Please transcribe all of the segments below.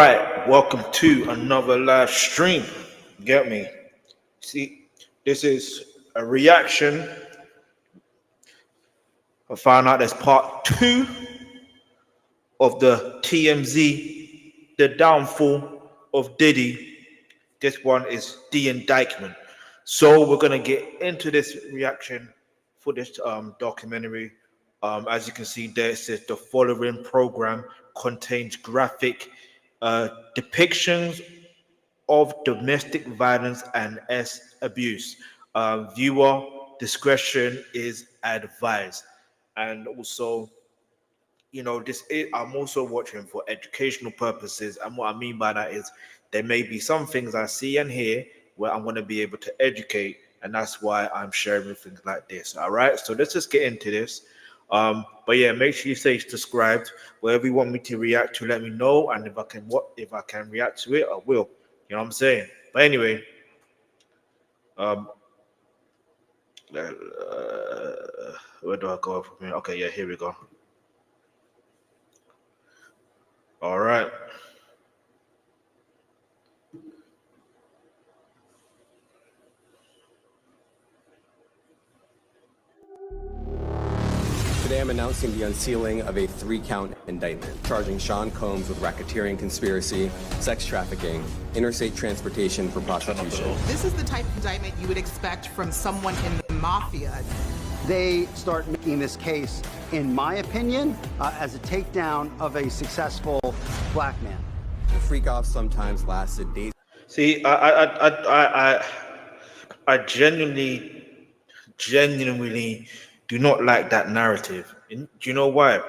Right, welcome to another live stream. Get me? See, this is a reaction. I found out there's part 2 of the TMZ, the downfall of Diddy. This one is the indictment. So we're gonna get into this reaction for this documentary. As you can see there, it says the following program contains graphic depictions of domestic violence and abuse. Viewer discretion is advised. And also, I'm also watching for educational purposes. And what I mean by that is there may be some things I see and hear where I'm going to be able to educate. And that's why I'm sharing things like this. All right. So let's just get into this. But yeah, make sure you stay subscribed. Wherever you want me to react to, let me know. And if I can react to it, I will. You know what I'm saying? But anyway, where do I go from here? Okay, yeah, here we go. All right. Today I'm announcing the unsealing of a 3-count indictment, charging Sean Combs with racketeering conspiracy, sex trafficking, interstate transportation for prostitution. This is the type of indictment you would expect from someone in the mafia. They start making this case, in my opinion, as a takedown of a successful black man. The freak-off sometimes lasted days. See, I genuinely do not like that narrative. And do you know why?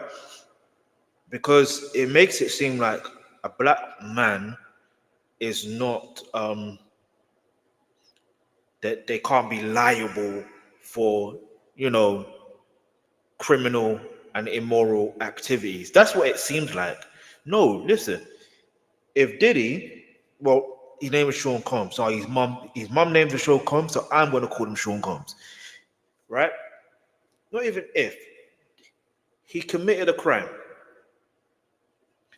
Because it makes it seem like a black man is not that they can't be liable for criminal and immoral activities. That's what it seems like. No, listen. If Diddy, well, his name is Sean Combs. So his mom named him Sean Combs, so I'm going to call him Sean Combs, right? Not even if he committed a crime.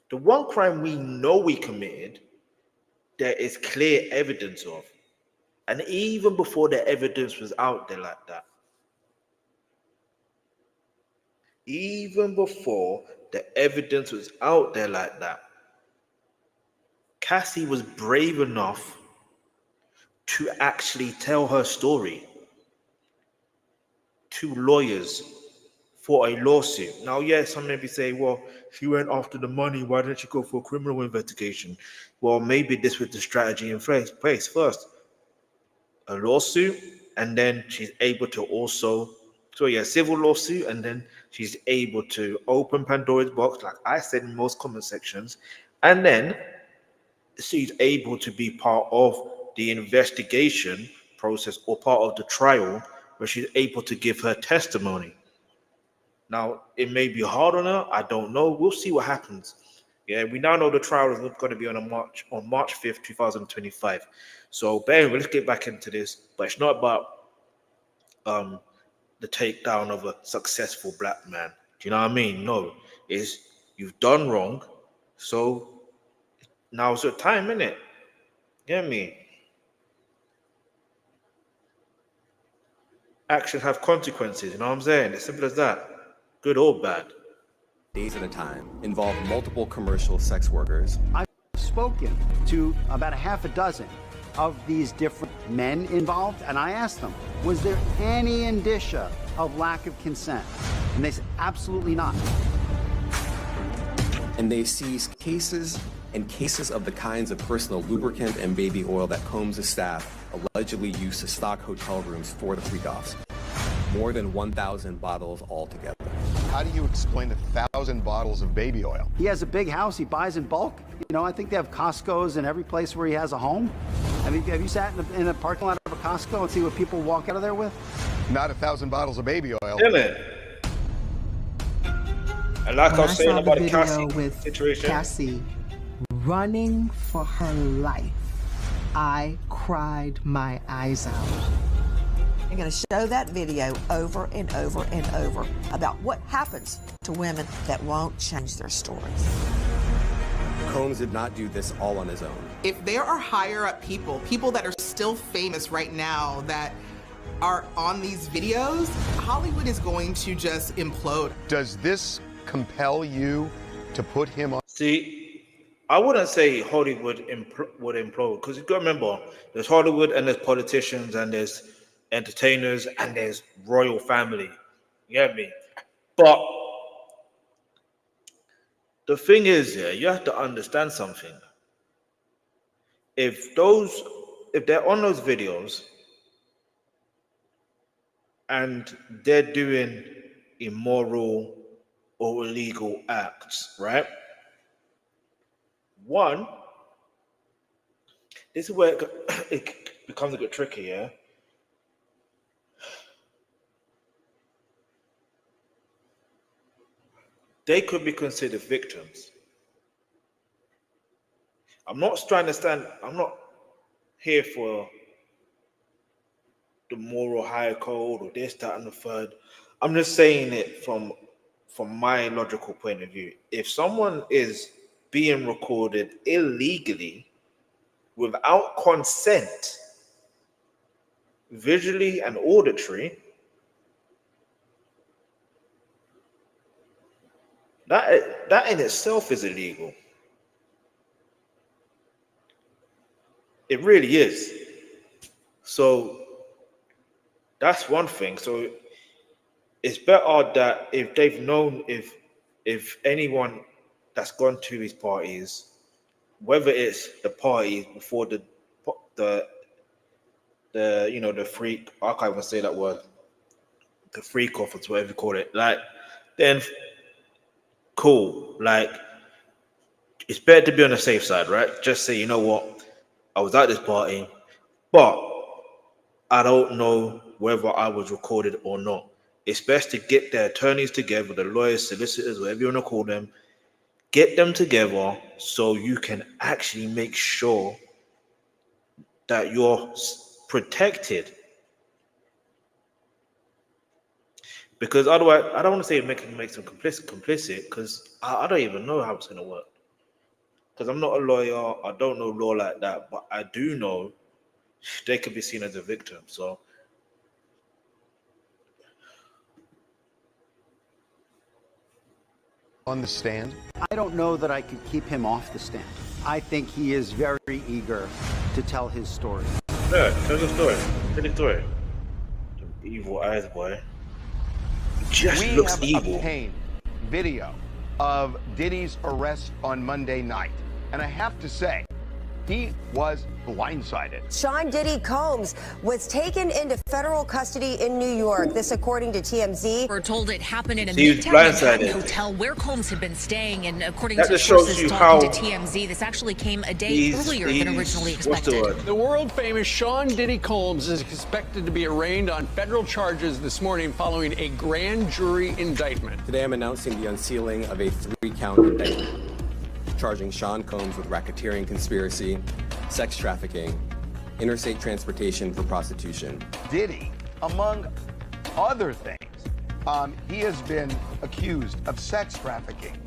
The one crime we know he committed, there is clear evidence of. And even before the evidence was out there like that, Cassie was brave enough to actually tell her story to lawyers for a lawsuit. Now, yes, some may be saying, well, she went after the money. Why didn't she go for a criminal investigation? Well, maybe this was the strategy in place. First, a lawsuit, and then she's able to also, civil lawsuit, and then she's able to open Pandora's box, like I said in most comment sections, and then she's able to be part of the investigation process or part of the trial where she's able to give her testimony. Now, it may be hard on her. I don't know. We'll see what happens. Yeah, we now know the trial is going to be on March 5th, 2025. So, but anyway, let's get back into this. But it's not about the takedown of a successful black man. Do you know what I mean? No, it's you've done wrong. So now's your time, innit? Get me? Actions have consequences, you know what I'm saying? It's simple as that. Good or bad. Days at a time, involve multiple commercial sex workers. I've spoken to about a half a dozen of these different men involved, and I asked them, was there any indicia of lack of consent? And they said, absolutely not. And they seized cases of the kinds of personal lubricant and baby oil that Combs' staff allegedly used to stock hotel rooms for the freak-offs. More than 1,000 bottles altogether. How do you explain 1,000 bottles of baby oil? He has a big house he buys in bulk. I think they have Costco's in every place where he has a home. Have you sat in a parking lot of a Costco and see what people walk out of there with? Not 1,000 bottles of baby oil. Damn it. And like I was saying about the Cassie with situation. Cassie running for her life, I cried my eyes out. I'm going to show that video over and over and over about what happens to women that won't change their stories. Combs did not do this all on his own. If there are higher up people that are still famous right now that are on these videos, Hollywood is going to just implode. Does this compel you to put him on? See, I wouldn't say Hollywood would implode, because you got to remember, there's Hollywood and there's politicians and there's entertainers and there's royal family. You get me? But the thing is, yeah, you have to understand something. If they're on those videos and they're doing immoral or illegal acts, right? One, this is where it becomes a bit tricky, yeah? They could be considered victims. I'm not here for the moral higher code or this, that, and the third. I'm just saying it from my logical point of view. If someone is being recorded illegally without consent, visually and auditory, that in itself is illegal. It really is. So that's one thing. So it's better that if they've known, if anyone that's gone to his parties, whether it's the parties before the freak, I can't even say that word, the freak off or whatever you call it, like, then cool. Like, it's better to be on the safe side, right? Just say, you know what, I was at this party, but I don't know whether I was recorded or not. It's best to get their attorneys together, the lawyers, solicitors, whatever you want to call them, get them together so you can actually make sure that you're protected. Because otherwise, I don't want to say make them complicit, because I don't even know how it's going to work. Because I'm not a lawyer, I don't know law like that, but I do know they could be seen as a victim. So On the stand? I don't know that I could keep him off the stand. I think he is very eager to tell his story. yeah, tell the story. Tell the story. The evil eyes, boy. He just looks evil. Obtained video of Diddy's arrest on Monday night. And I have to say, he was blindsided. Sean Diddy Combs was taken into federal custody in New York. This, according to TMZ. We're told it happened in a He was Midtown Manhattan blindsided. hotel where Combs had been staying, and according That to just shows sources you talking how to TMZ, this actually came a day earlier than originally what's the expected. word? The world-famous Sean Diddy Combs is expected to be arraigned on federal charges this morning following a grand jury indictment. Today I'm announcing the unsealing of a 3-count indictment, charging Sean Combs with racketeering conspiracy, sex trafficking, interstate transportation for prostitution. Diddy, among other things, he has been accused of sex trafficking,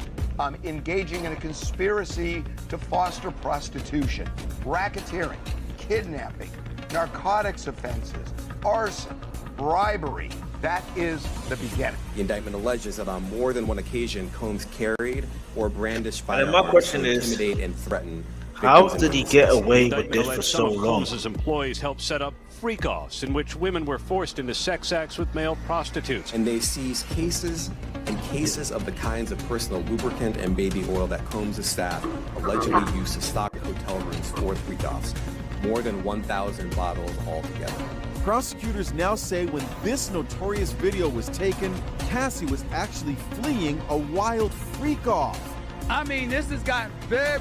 engaging in a conspiracy to foster prostitution, racketeering, kidnapping, narcotics offenses, arson, bribery. That is the beginning. The indictment alleges that on more than one occasion, Combs carried or brandished And my firearms question to is, intimidate and threaten. how victims and did he witnesses. get away with Indictment this for alleged so some of long? Combs' employees helped set up freak-offs in which women were forced into sex acts with male prostitutes. And they seized cases and cases of the kinds of personal lubricant and baby oil that Combs' staff allegedly used to stock hotel rooms for freak-offs. More than 1,000 bottles altogether. Prosecutors now say when this notorious video was taken, Cassie was actually fleeing a wild freak-off. I mean, this has gotten very,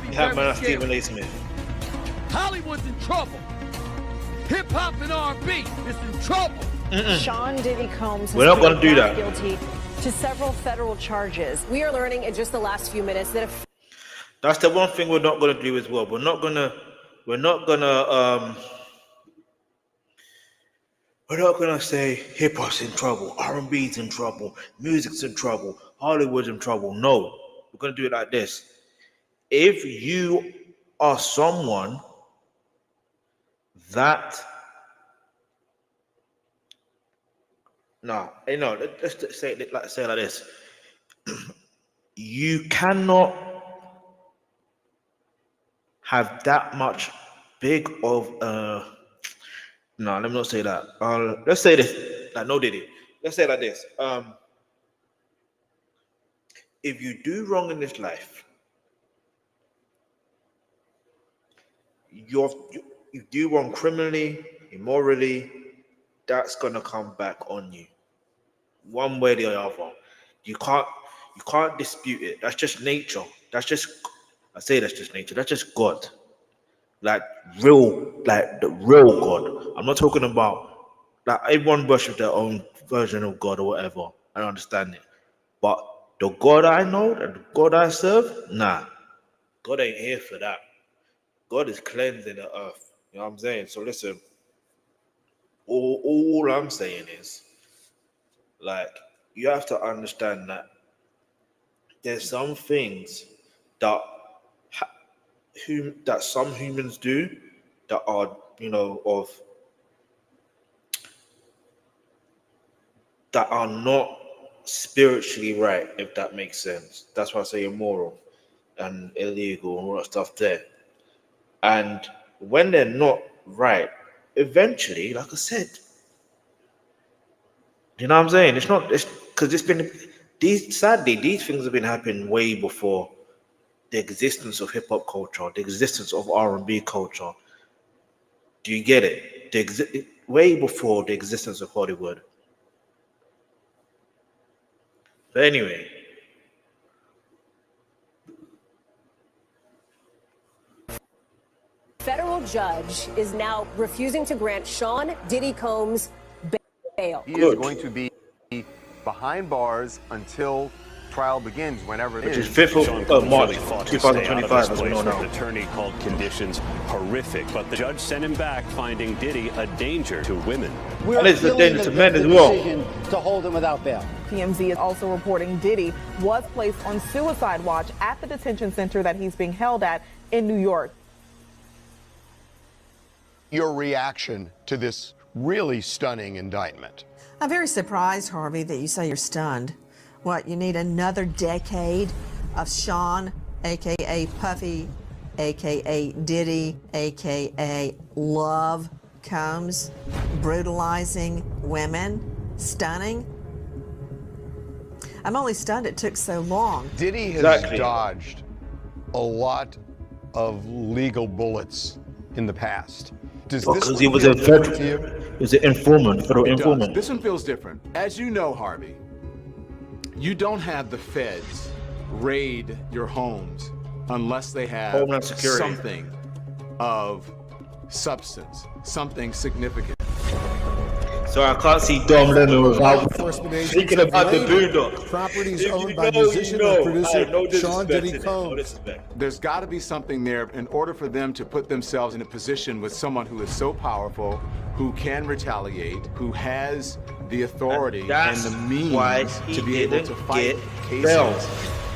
Stephen A. Smith. Hollywood's in trouble. Hip-hop and R&B is in trouble. Sean Diddy Combs has We're not gonna do pleaded that. guilty to several federal charges. We are learning in just the last few minutes that That's the one thing we're not going to do as well. We're not gonna say hip hop's in trouble, R&B's in trouble, music's in trouble, Hollywood's in trouble. No, we're gonna do it like this. if you are someone that let's say it like this. You cannot have that much big of let me not say that. Let's say this. Like no Diddy. Let's say it like this. If you do wrong in this life, you do wrong criminally, immorally, that's gonna come back on you, one way or the other. You can't dispute it. That's just nature. That's just nature. That's just God. Like the real God. I'm not talking about like everyone worships their own version of God or whatever. I don't understand it. But the God I know and the God I serve, nah. God ain't here for that. God is cleansing the earth. You know what I'm saying? So listen, all I'm saying is, like, you have to understand that there's some things that some humans do that are, that are not spiritually right, if that makes sense. That's why I say immoral and illegal and all that stuff there. And when they're not right, eventually, like I said, you know what I'm saying? It's because sadly, these things have been happening way before the existence of hip hop culture, the existence of R&B culture. Do you get it? Way before the existence of Hollywood. But anyway. Federal judge is now refusing to grant Sean Diddy Combs bail. He is going to be behind bars until trial begins, whenever it is. Which is 5th of March, 2025, as we know now. The attorney called conditions horrific, but the judge sent him back, finding Diddy a danger to women. We're it's a danger to men as well. To hold him without bail. TMZ is also reporting Diddy was placed on suicide watch at the detention center that he's being held at in New York. Your reaction to this really stunning indictment? I'm very surprised, Harvey, that you say you're stunned. What, you need another decade of Sean, a.k.a. Puffy, a.k.a. Diddy, a.k.a. Love Combs, brutalizing women, stunning? I'm only stunned it took so long. Diddy has dodged a lot of legal bullets in the past. Because he was a federal informant. This one feels different. As you know, Harvey, you don't have the feds raid your homes unless they have something of substance, something significant. So I can't see Dom Lennon without thinking about the Boondocks. Properties owned by musician and producer Sean Diddy Combs. There's got to be something there in order for them to put themselves in a position with someone who is so powerful, who can retaliate, who has the authority and the means to be able to fight cases.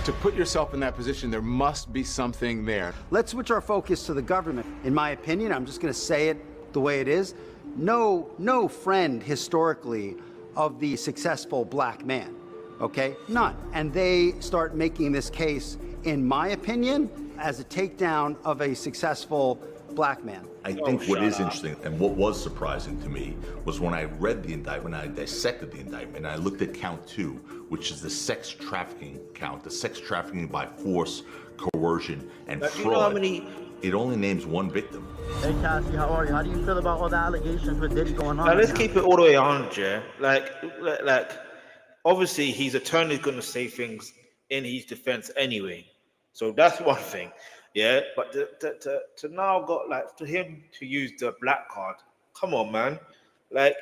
To put yourself in that position, there must be something there. Let's switch our focus to the government. In my opinion, I'm just going to say it the way it is. No friend historically of the successful black man, okay? None. And they start making this case, in my opinion, as a takedown of a successful black man. I think what is interesting and what was surprising to me was when I read the indictment, I dissected the indictment, and I looked at count 2, which is the sex trafficking count, the sex trafficking by force, coercion, and fraud. You know how many... It only names one victim. Hey Cassie, how are you? How do you feel about all the allegations with Diddy going on? Now let's keep it all the way 100, yeah? Like, obviously his attorney's gonna say things in his defense anyway, so that's one thing, yeah. But to now got like for him to use the black card, come on, man. Like,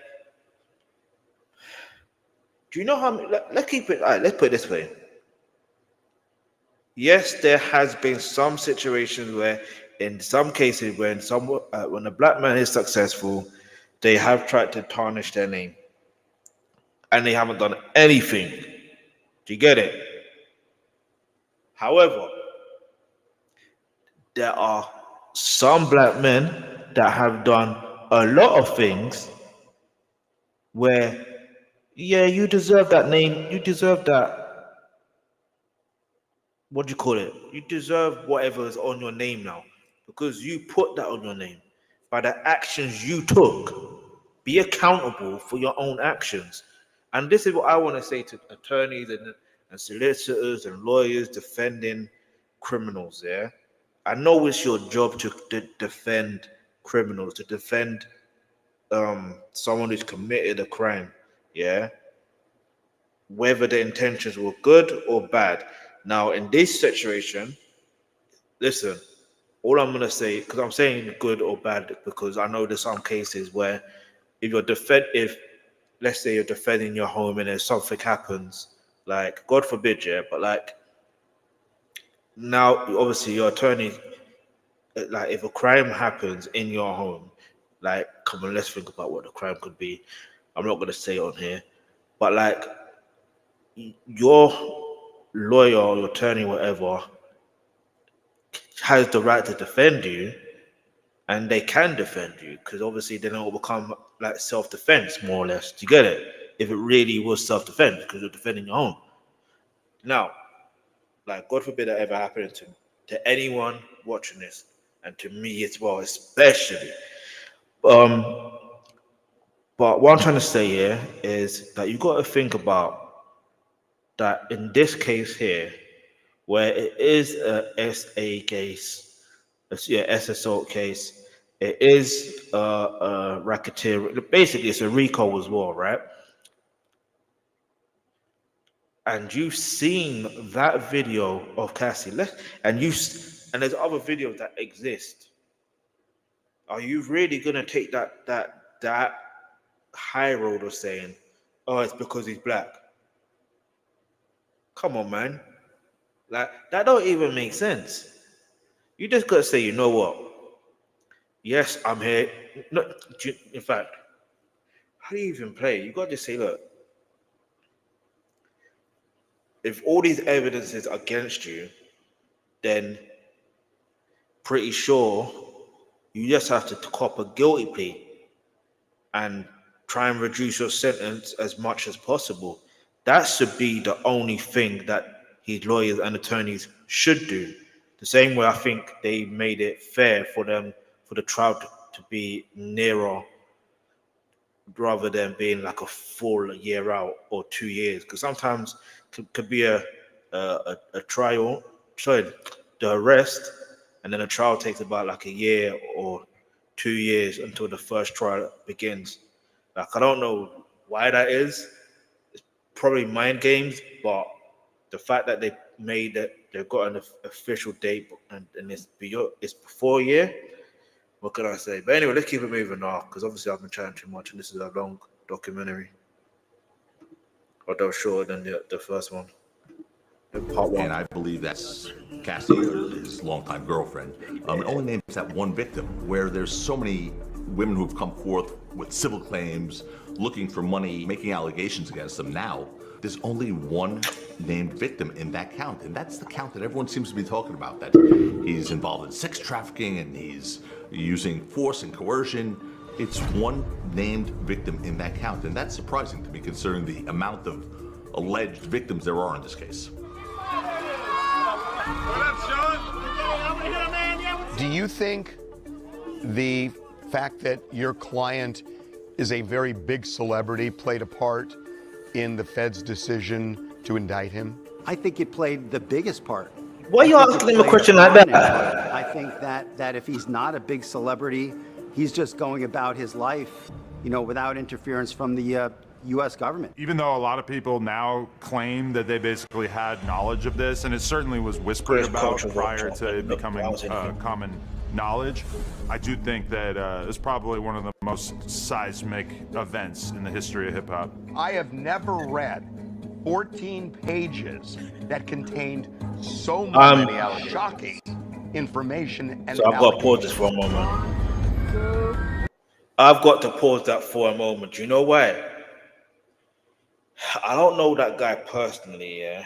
do you know how? Let's keep it. All right, let's put it this way. Yes, there has been some situations where, in some cases, when a black man is successful, they have tried to tarnish their name, and they haven't done anything. Do you get it? However, there are some black men that have done a lot of things where, yeah, you deserve that name, you deserve that, what do you call it? You deserve whatever is on your name now, because you put that on your name by the actions you took. Be accountable for your own actions. And this is what I want to say to attorneys and solicitors and lawyers defending criminals. Yeah, I know it's your job to defend criminals, to defend someone who's committed a crime. Yeah, whether the intentions were good or bad. Now, in this situation, listen, all I'm gonna say, because I'm saying good or bad, because I know there's some cases where if let's say you're defending your home and then something happens, like God forbid, yeah, but like now obviously your attorney, like if a crime happens in your home, like come on, let's think about what the crime could be. I'm not gonna say it on here, but like your lawyer or your attorney, whatever, has the right to defend you, and they can defend you because obviously then it will become like self-defense, more or less. Do you get it? If it really was self-defense, because you're defending your own. Now, like God forbid that ever happened to anyone watching this, and to me as well, especially. But what I'm trying to say here is that you got to think about that in this case here, where it is a SA case, SSO case, it is a racketeer. Basically, it's a RICO as well, right? And you've seen that video of Cassie, and there's other videos that exist. Are you really gonna take that high road of saying, "Oh, it's because he's black"? Come on, man. Like that don't even make sense. You just gotta say, you know what? Yes, I'm here. No, in fact, how do you even play? You gotta just say, look, if all these evidence is against you, then pretty sure you just have to cop a guilty plea and try and reduce your sentence as much as possible. That should be the only thing that his lawyers and attorneys should do. The same way I think they made it fair for the trial to be nearer, rather than being like a full year out or 2 years, because sometimes could be a trial, sorry, the arrest, and then a trial takes about like a year or 2 years until the first trial begins. Like I don't know why that is. It's probably mind games, but the fact that they made that they've got an official date and it's before a year. What can I say? But anyway, let's keep it moving now, because obviously I've been chatting too much, and this is a long documentary. Although shorter than the first one. Part one. And I believe that's Cassie, his longtime girlfriend. It only names that one victim, where there's so many women who've come forth with civil claims, looking for money, making allegations against them. Now, there's only one named victim in that count, and that's the count that everyone seems to be talking about, that he's involved in sex trafficking and he's using force and coercion. It's one named victim in that count, and that's surprising to me considering the amount of alleged victims there are in this case. Do you think the fact that your client is a very big celebrity played a part in the Fed's decision to indict him? I think it played the biggest part. Why are you asking him a question like that? I think that if he's not a big celebrity, he's just going about his life, without interference from the U.S. government. Even though a lot of people now claim that they basically had knowledge of this, and it certainly was whispered about prior to it becoming common knowledge, I do think that it's probably one of the most seismic events in the history of hip-hop. I have never read 14 pages that contained so many shocking information and so I've got to pause this for a moment. I've got to pause that for a moment. Do you know why? I don't know that guy personally, yeah.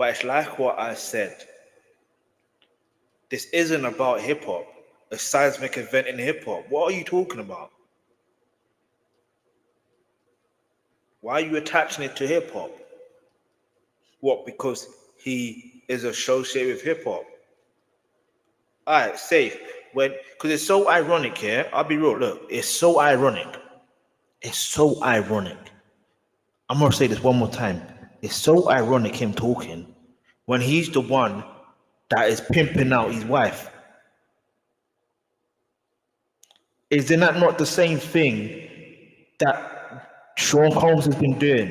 But it's like what I said. This isn't about hip hop, a seismic event in hip hop. What are you talking about? Why are you attaching it to hip hop? What, because he is associated with hip hop? All right, safe. Because it's so ironic here. I'll be real. Look, it's so ironic. It's so ironic. I'm going to say this one more time. It's so ironic him talking when he's the one that is pimping out his wife. Isn't that not the same thing that Sean Combs has been doing?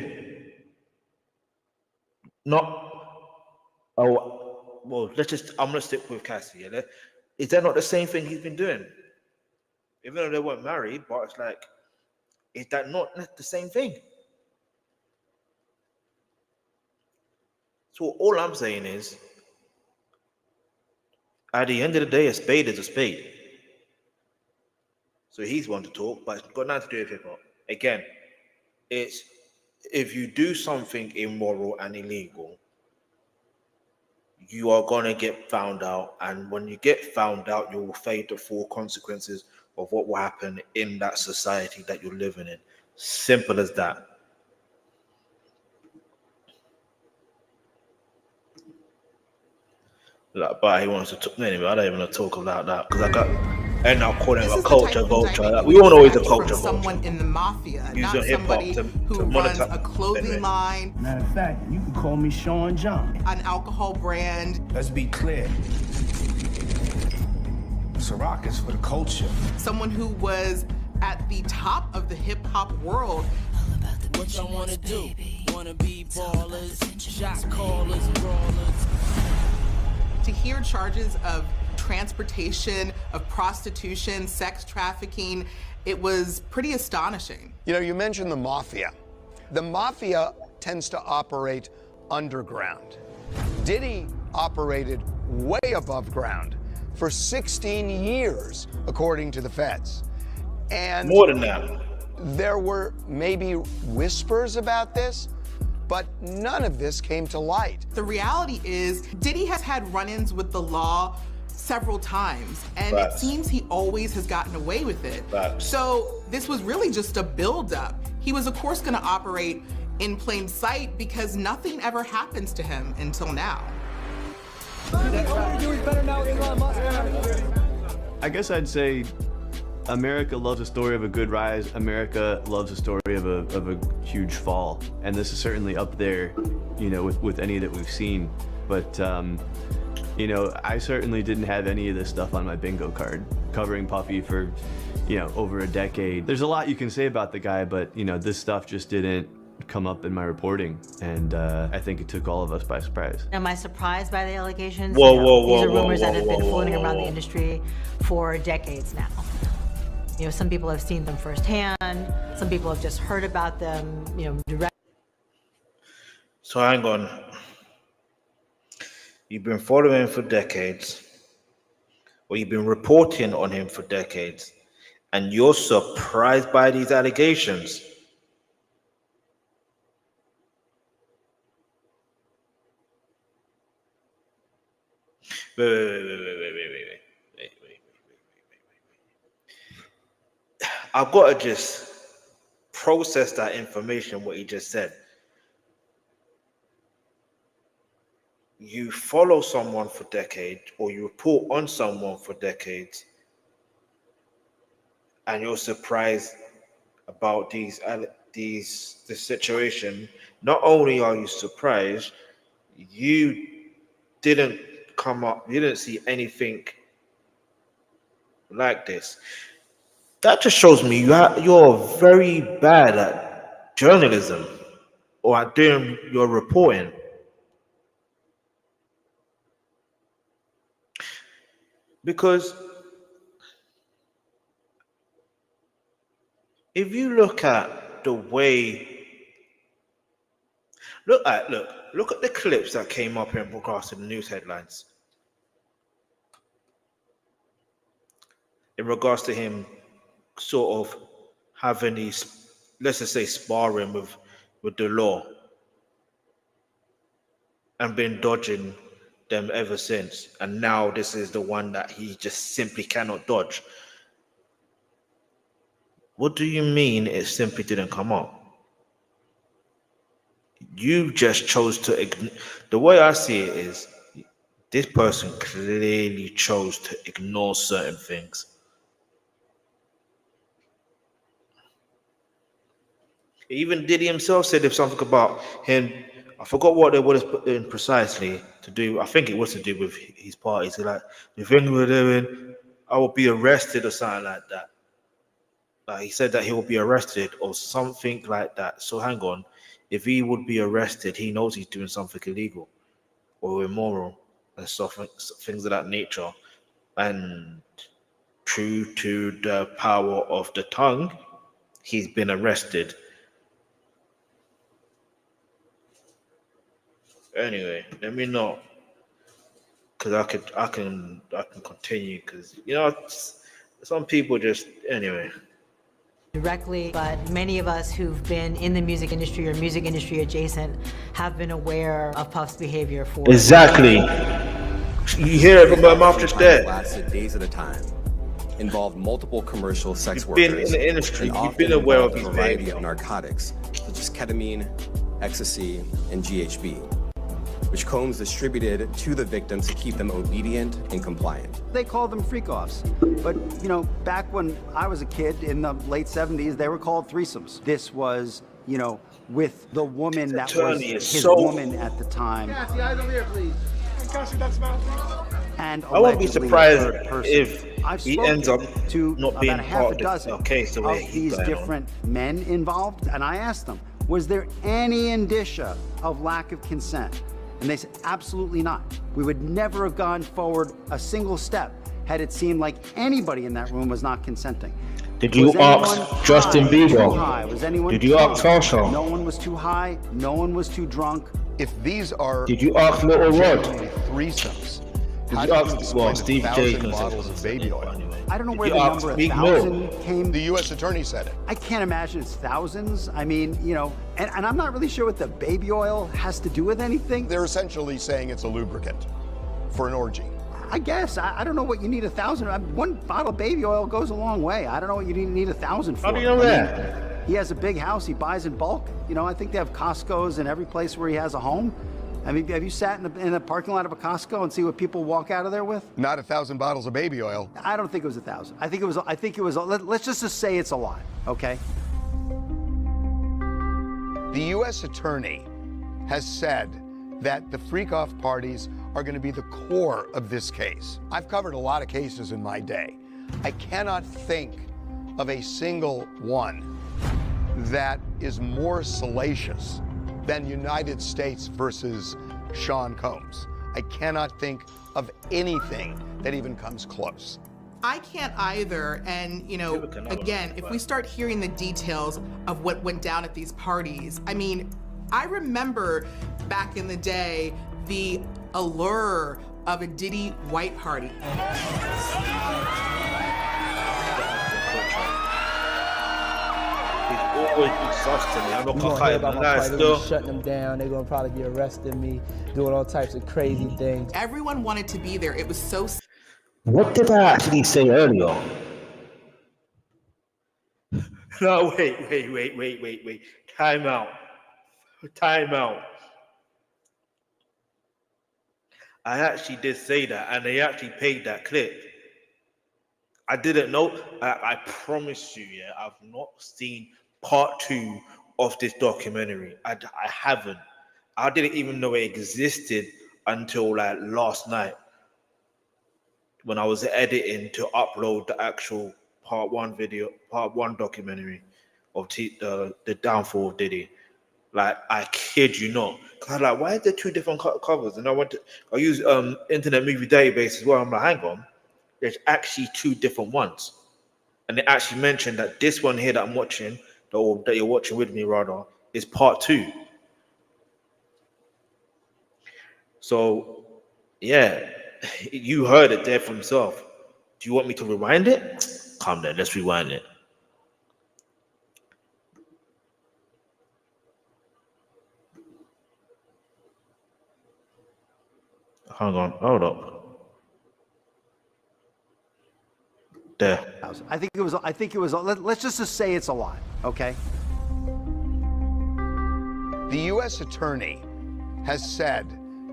I'm going to stick with Cassie. Yeah? Is that not the same thing he's been doing? Even though they weren't married, but it's like, is that not the same thing? So all I'm saying is, at the end of the day, a spade is a spade. So he's one to talk, but it's got nothing to do with hip hop. Again, it's if you do something immoral and illegal, you are going to get found out. And when you get found out, you will face the full consequences of what will happen in that society that you're living in. Simple as that. But he wants to talk. Anyway, I don't even want to talk about that because I got end up calling it a culture vulture. We all know he's a culture vulture. Someone in the mafia, not somebody who runs a clothing line. Matter of fact, you can call me Sean John. An alcohol brand. Let's be clear. Ciroc is for the culture. Someone who was at the top of the hip hop world. What y'all wanna do? Wanna be ballers, shot callers, brawlers. To hear charges of transportation, of prostitution, sex trafficking, it was pretty astonishing. You know, you mentioned the mafia. The mafia tends to operate underground. Diddy operated way above ground for 16 years, according to the feds. And more than that. There were maybe whispers about this, but none of this came to light. The reality is, Diddy has had run-ins with the law several times, and it seems he always has gotten away with it. So this was really just a build-up. He was, of course, going to operate in plain sight because nothing ever happens to him until now. I guess I'd say America loves a story of a good rise. America loves a story of a huge fall, and this is certainly up there, you know, with any that we've seen. But you know, I certainly didn't have any of this stuff on my bingo card. Covering Puffy for, you know, over a decade. There's a lot you can say about the guy, but you know, this stuff just didn't come up in my reporting, and I think it took all of us by surprise. Am I surprised by the allegations? These are rumors that have been floating around the industry for decades now. You know, some people have seen them firsthand. Some people have just heard about them, you know, direct. So hang on. You've been following him for decades, or you've been reporting on him for decades, and you're surprised by these allegations. Wait. I've got to just process that information, what he just said. You follow someone for decades, or you report on someone for decades, and you're surprised about this situation. Not only are you surprised, you didn't see anything like this. That just shows me you're very bad at journalism or at doing your reporting. Because if you look at the way, look at the clips that came up in regards to the news headlines. In regards to him sort of having these, let's just say, sparring with the law. and been dodging them ever since. And now this is the one that he just simply cannot dodge. What do you mean it simply didn't come up? You just chose to ignore. The way I see it is, this person clearly chose to ignore certain things. Even Diddy himself said something about him. I forgot what it was precisely to do. I think it was to do with his parties. Like, the thing we're doing, I will be arrested or something like that. Like, he said that he will be arrested or something like that. So hang on. If he would be arrested, he knows he's doing something illegal or immoral and stuff, things of that nature. And true to the power of the tongue, he's been arrested. Anyway, let me know, because I can continue, because some people just anyway. Directly, but many of us who've been in the music industry or music industry adjacent have been aware of Puff's behavior for exactly. You hear it from my mouth just there. Lasted days at a time. Involved multiple commercial sex You've been workers. in the industry. You've been aware of a variety of narcotics, such as ketamine, ecstasy, and GHB, which Combs distributed to the victims to keep them obedient and compliant. They called them freak-offs. But, back when I was a kid in the late 70s, they were called threesomes. This was, with the woman that was his woman at the time. Cassie, eyes over here, please. Cassie, that's about And I won't be surprised if I've he ends up to not being about a half part a dozen of case the way of these going different men involved, and I asked them, was there any indicia of lack of consent? And they said, absolutely not. We would never have gone forward a single step had it seemed like anybody in that room was not consenting. Did you ask Justin Bieber? Was anyone Did you ask Tasha? No one was too high. No one was too drunk. If these are Did you ask Little Rod? threesomes, Did you ask Steve J? bottles of baby oil? I don't know where the number 1,000 came. The U.S. attorney said it. I can't imagine it's thousands. I mean, and I'm not really sure what the baby oil has to do with anything. They're essentially saying it's a lubricant for an orgy. I guess. I don't know what you need 1,000. One bottle of baby oil goes a long way. I don't know what you need 1,000 for. How do you know that? He has a big house. He buys in bulk. I think they have Costco's in every place where he has a home. I mean, have you sat in the parking lot of a Costco and see what people walk out of there with? Not 1,000 bottles of baby oil. I don't think it was 1,000. I think it was. Let's just say it's a lot. Okay. The U.S. attorney has said that the freak-off parties are going to be the core of this case. I've covered a lot of cases in my day. I cannot think of a single one that is more salacious than United States versus Sean Combs. I cannot think of anything that even comes close. I can't either. And, again, if we start hearing the details of what went down at these parties, I mean, I remember back in the day, the allure of a Diddy white party. Always exhausting me. I'm not gonna hear about my party, they're shutting them down. They're gonna probably be arresting me, doing all types of crazy things. Everyone wanted to be there. It was so. What did I actually say earlier? No, wait. Time out. I actually did say that, and they actually paid that clip. I didn't know. I promise you, I've not seen part 2 of this documentary. I haven't. I didn't even know it existed until last night when I was editing to upload the actual part 1 documentary of the downfall of Diddy. I kid you not. I'm why are there 2 different covers? And I use Internet Movie Database as well. I'm hang on. There's actually 2 different ones. And they actually mentioned that this one here that I'm watching, or that you're watching with me rather, is part 2. So, you heard it there for himself. Do you want me to rewind it? Come then, let's rewind it. Hang on, hold up. There. I think it was, let's just say it's a lot, okay? The U.S. Attorney has said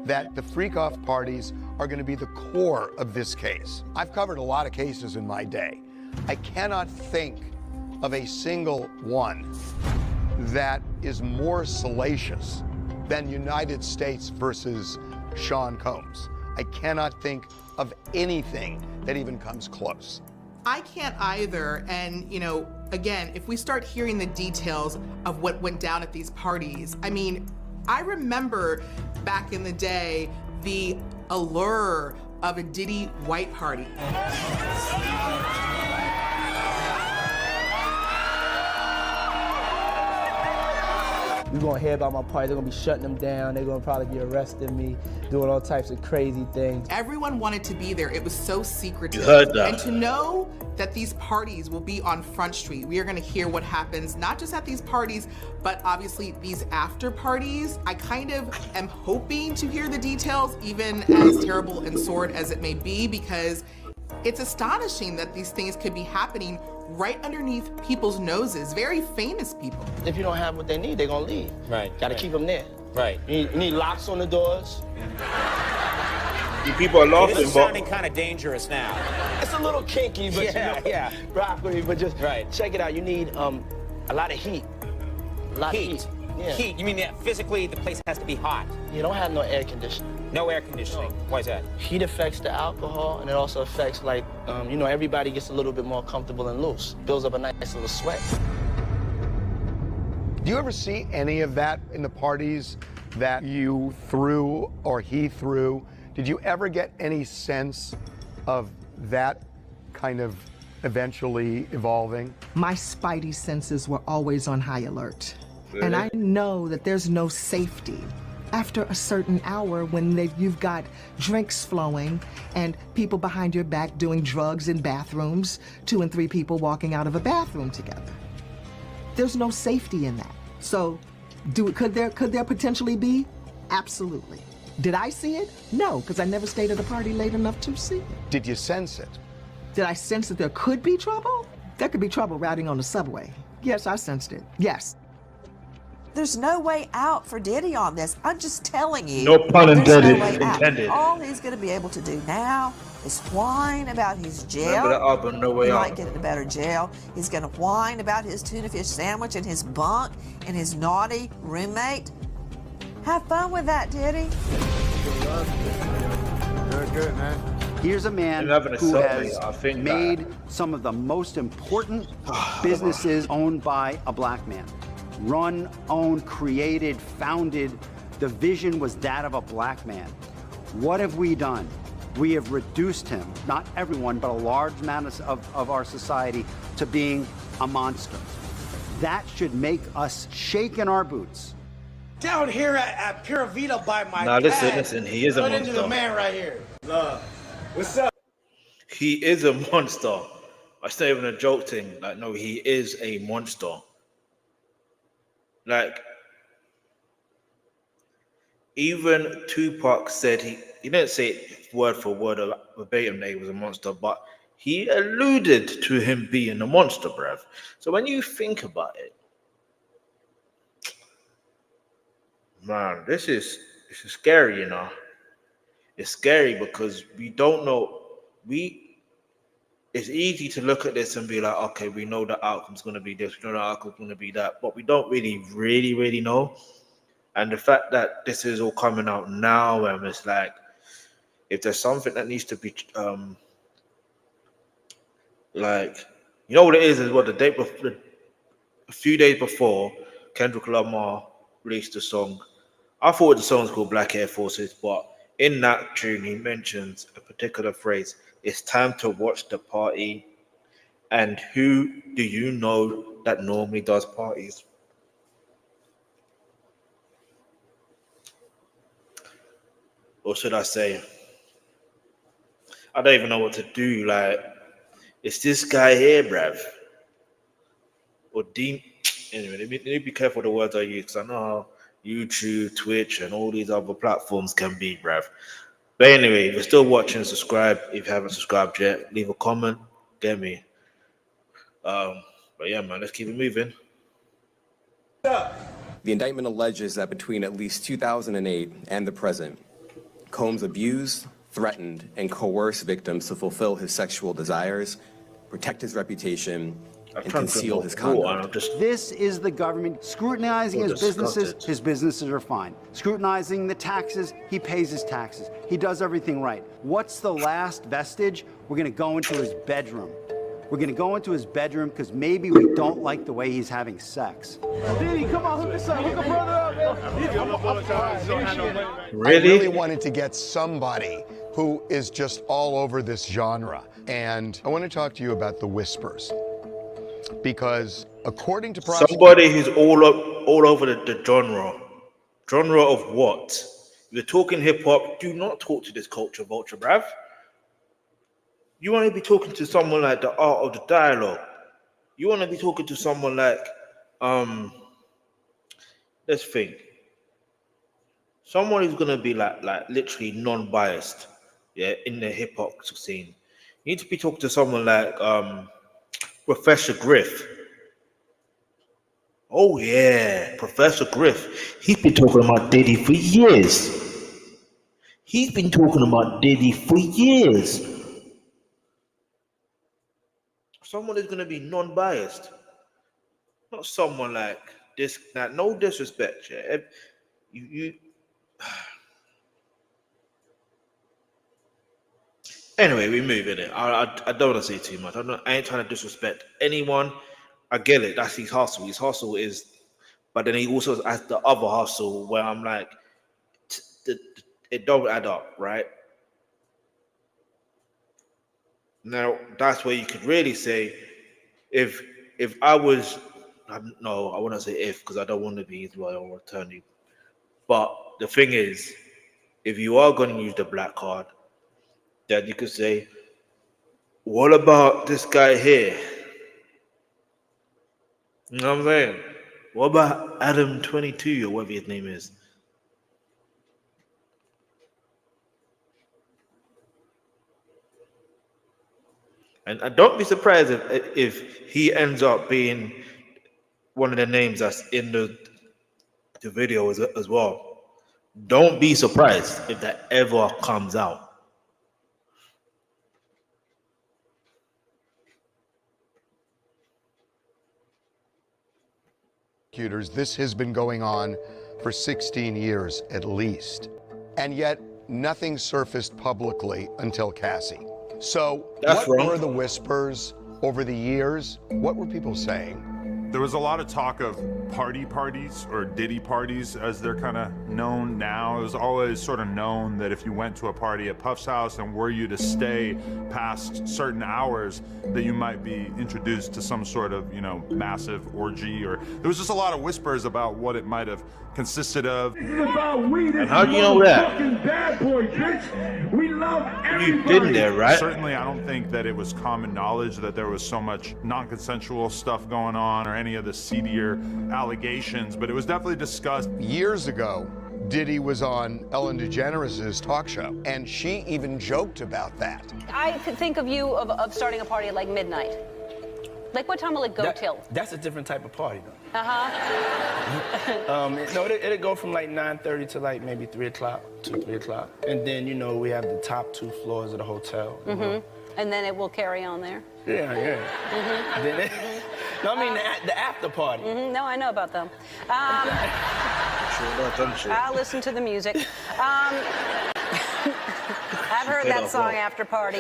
that the freak-off parties are going to be the core of this case. I've covered a lot of cases in my day. I cannot think of a single one that is more salacious than United States versus Sean Combs. I cannot think of anything that even comes close. I can't either. And, you know, again, if we start hearing the details of what went down at these parties, I mean, I remember back in the day, the allure of a Diddy white party. You're gonna hear about my party, they're gonna be shutting them down, they're gonna probably be arresting me, doing all types of crazy things. Everyone wanted to be there. It was so secretive. You heard that. And to know that these parties will be on Front Street, we are gonna hear what happens, not just at these parties, but obviously these after parties. I kind of am hoping to hear the details, even as terrible and sordid as it may be, because it's astonishing that these things could be happening right underneath people's noses, very famous people. If you don't have what they need, they're gonna leave. Right. Gotta keep them there. Right. You need locks on the doors. You people are laughing, It's sounding kind of dangerous now. It's a little kinky, but yeah. Rock with me, but just check it out. You need a lot of heat. A lot of heat. Yeah. Heat? You mean that physically the place has to be hot? You don't have no air conditioning. No air conditioning. Why is that? Heat affects the alcohol, and it also affects, like, you know, everybody gets a little bit more comfortable and loose. Builds up a nice little sweat. Do you ever see any of that in the parties that you threw or he threw? Did you ever get any sense of that kind of eventually evolving? My spidey senses were always on high alert. Really? And I know that there's no safety after a certain hour when you've got drinks flowing and people behind your back doing drugs in bathrooms, 2 and 3 people walking out of a bathroom together. There's no safety in that. So could there potentially be? Absolutely. Did I see it? No, because I never stayed at a party late enough to see it. Did you sense it? Did I sense that there could be trouble? There could be trouble riding on the subway. Yes, I sensed it. Yes. There's no way out for Diddy on this. I'm just telling you. No pun intended. Intended. All he's going to be able to do now is whine about his jail. Remember that album, No Way he Out. might get in a better jail. He's going to whine about his tuna fish sandwich and his bunk and his naughty roommate. Have fun with that, Diddy. Very good, man. Here's a man who has made some of the most important businesses owned by a black man. Run, owned, created, founded. The vision was that of a black man. What have we done? We have reduced him, not everyone, but a large amount of our society, to being a monster. That should make us shake in our boots. Down here at Pura Vida by my Now listen, he is a monster. Into the man right here. What's up? He is a monster. It's not even a joke thing. Like, no, he is a monster. Like, even Tupac said he didn't say it word for word or verbatim that he was a monster, but he alluded to him being a monster, bruv. So when you think about it, man, this is scary, you know. It's scary because we don't know. It's easy to look at this and be like, okay, we know the outcome's going to be this, we know the outcome's going to be that, but we don't really know. And the fact that this is all coming out now, and it's like, if there's something that needs to be, like, you know what it is what the day before, a few days before, Kendrick Lamar released the song. I thought the song was called Black Air Forces, but in that tune, he mentions a particular phrase. It's time to watch the party. And who do you know that normally does parties? Or should I say, I don't even know what to do. Like, it's this guy here, bruv. Or Dean. Anyway, let me be careful the words I use, because I know how YouTube, Twitch, and all these other platforms can be, bruv. But anyway, if you're still watching, subscribe. If you haven't subscribed yet, leave a comment. Get me. But yeah, man, let's keep it moving. The indictment alleges that between at least 2008 and the present, Combs abused, threatened, and coerced victims to fulfill his sexual desires, protect his reputation, and conceal his conduct. This is the government scrutinizing his businesses. His businesses are fine. Scrutinizing the taxes. He pays his taxes. He does everything right. What's the last vestige? We're going to go into his bedroom. We're going to go into his bedroom because maybe we don't like the way he's having sex. Diddy, come on, hook us up. Hook a brother up, man. Really? I really wanted to get somebody who is just all over this genre. And I want to talk to you about the whispers. Because according to somebody who's all over the genre. Genre of what? If you're talking hip hop, do not talk to this culture vulture, bruv. You want to be talking to someone like the art of the dialogue. You want to be talking to someone like, let's think. Someone who's gonna be like literally non-biased, yeah, in the hip hop scene. You need to be talking to someone like Professor Griff. Oh yeah, Professor Griff. He's been talking about Diddy for years. He's been talking about Diddy for years. Someone is going to be non-biased, not someone like this. Now, no disrespect, yeah. Anyway, we move in it. I don't want to say too much. I ain't trying to disrespect anyone. I get it. That's his hustle. His hustle is, but then he also has the other hustle where I'm like, it don't add up, right? Now, that's where you could really say, if I was, no, I wouldn't say if, because I don't want to be either way on attorney. But the thing is, if you are going to use the black card, then you could say, what about this guy here? You know what I'm saying? What about Adam 22 or whatever his name is? And don't be surprised if he ends up being one of the names that's in the video as well. Don't be surprised if that ever comes out. This has been going on for 16 years at least. And yet nothing surfaced publicly until Cassie. So what were the whispers over the years? What were people saying? There was a lot of talk of parties or Diddy parties as they're kind of known now. It was always sort of known that if you went to a party at Puff's house and were you to stay past certain hours, that you might be introduced to some sort of, massive orgy, or there was just a lot of whispers about what it might have consisted of. This is about we. This and how do you know that? Fucking bad boy, bitch. We love everybody. You've been there, right? Certainly, I don't think that it was common knowledge that there was so much non-consensual stuff going on or any of the seedier allegations, but it was definitely discussed. Years ago, Diddy was on Ellen DeGeneres' talk show, and she even joked about that. I could think of you of starting a party at like midnight. Like what time will it go till? That's a different type of party, though. Uh-huh. No, it'll go from like 9:30 to like maybe 3 o'clock, 2, 3 o'clock. And then, we have the top 2 floors of the hotel. And then it will carry on there? Yeah. Then no, I mean the after party. No, I know about them. I'll listen to the music. I've heard that song, After Party.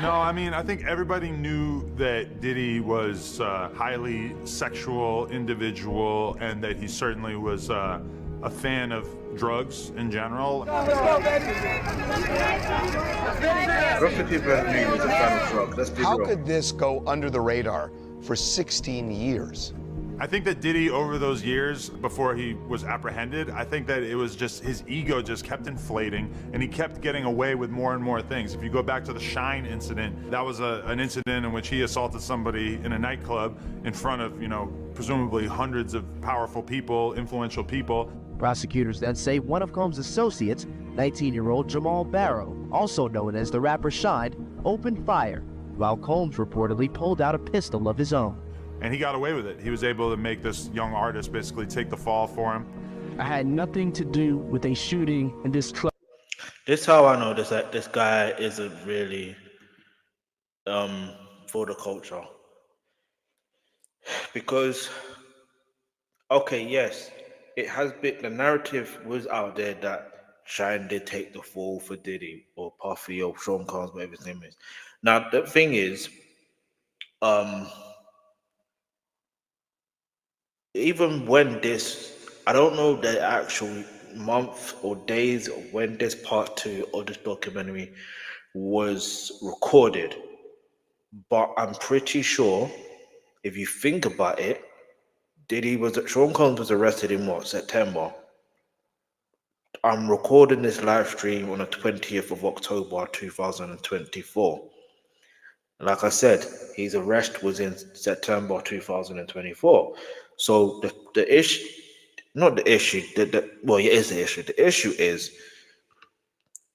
No, I mean, I think everybody knew that Diddy was a highly sexual individual and that he certainly was a fan of drugs in general. Lots of people knew he was a fan of drugs. Let's be real. How could this go under the radar for 16 years? I think that Diddy, over those years before he was apprehended, I think that it was just his ego just kept inflating and he kept getting away with more and more things. If you go back to the Shine incident, that was an incident in which he assaulted somebody in a nightclub in front of, presumably hundreds of powerful people, influential people. Prosecutors then say one of Combs' associates 19-year-old Jamal Barrow, also known as the rapper Shine, opened fire, while Combs reportedly pulled out a pistol of his own. And he got away with it. He was able to make this young artist basically take the fall for him. I had nothing to do with a shooting in this club. This is how I know this guy isn't really for the culture. Because, okay, yes, it has been, the narrative was out there that Shine did take the fall for Diddy or Puffy or Sean Combs, whatever his name is. Now, the thing is, even when this, I don't know the actual month or days of when this part 2 of this documentary was recorded, but I'm pretty sure if you think about it, Sean Combs was arrested in what, September? I'm recording this live stream on the 20th of October 2024. Like I said, his arrest was in September 2024. So the issue, not the issue, well, it is the issue. The issue is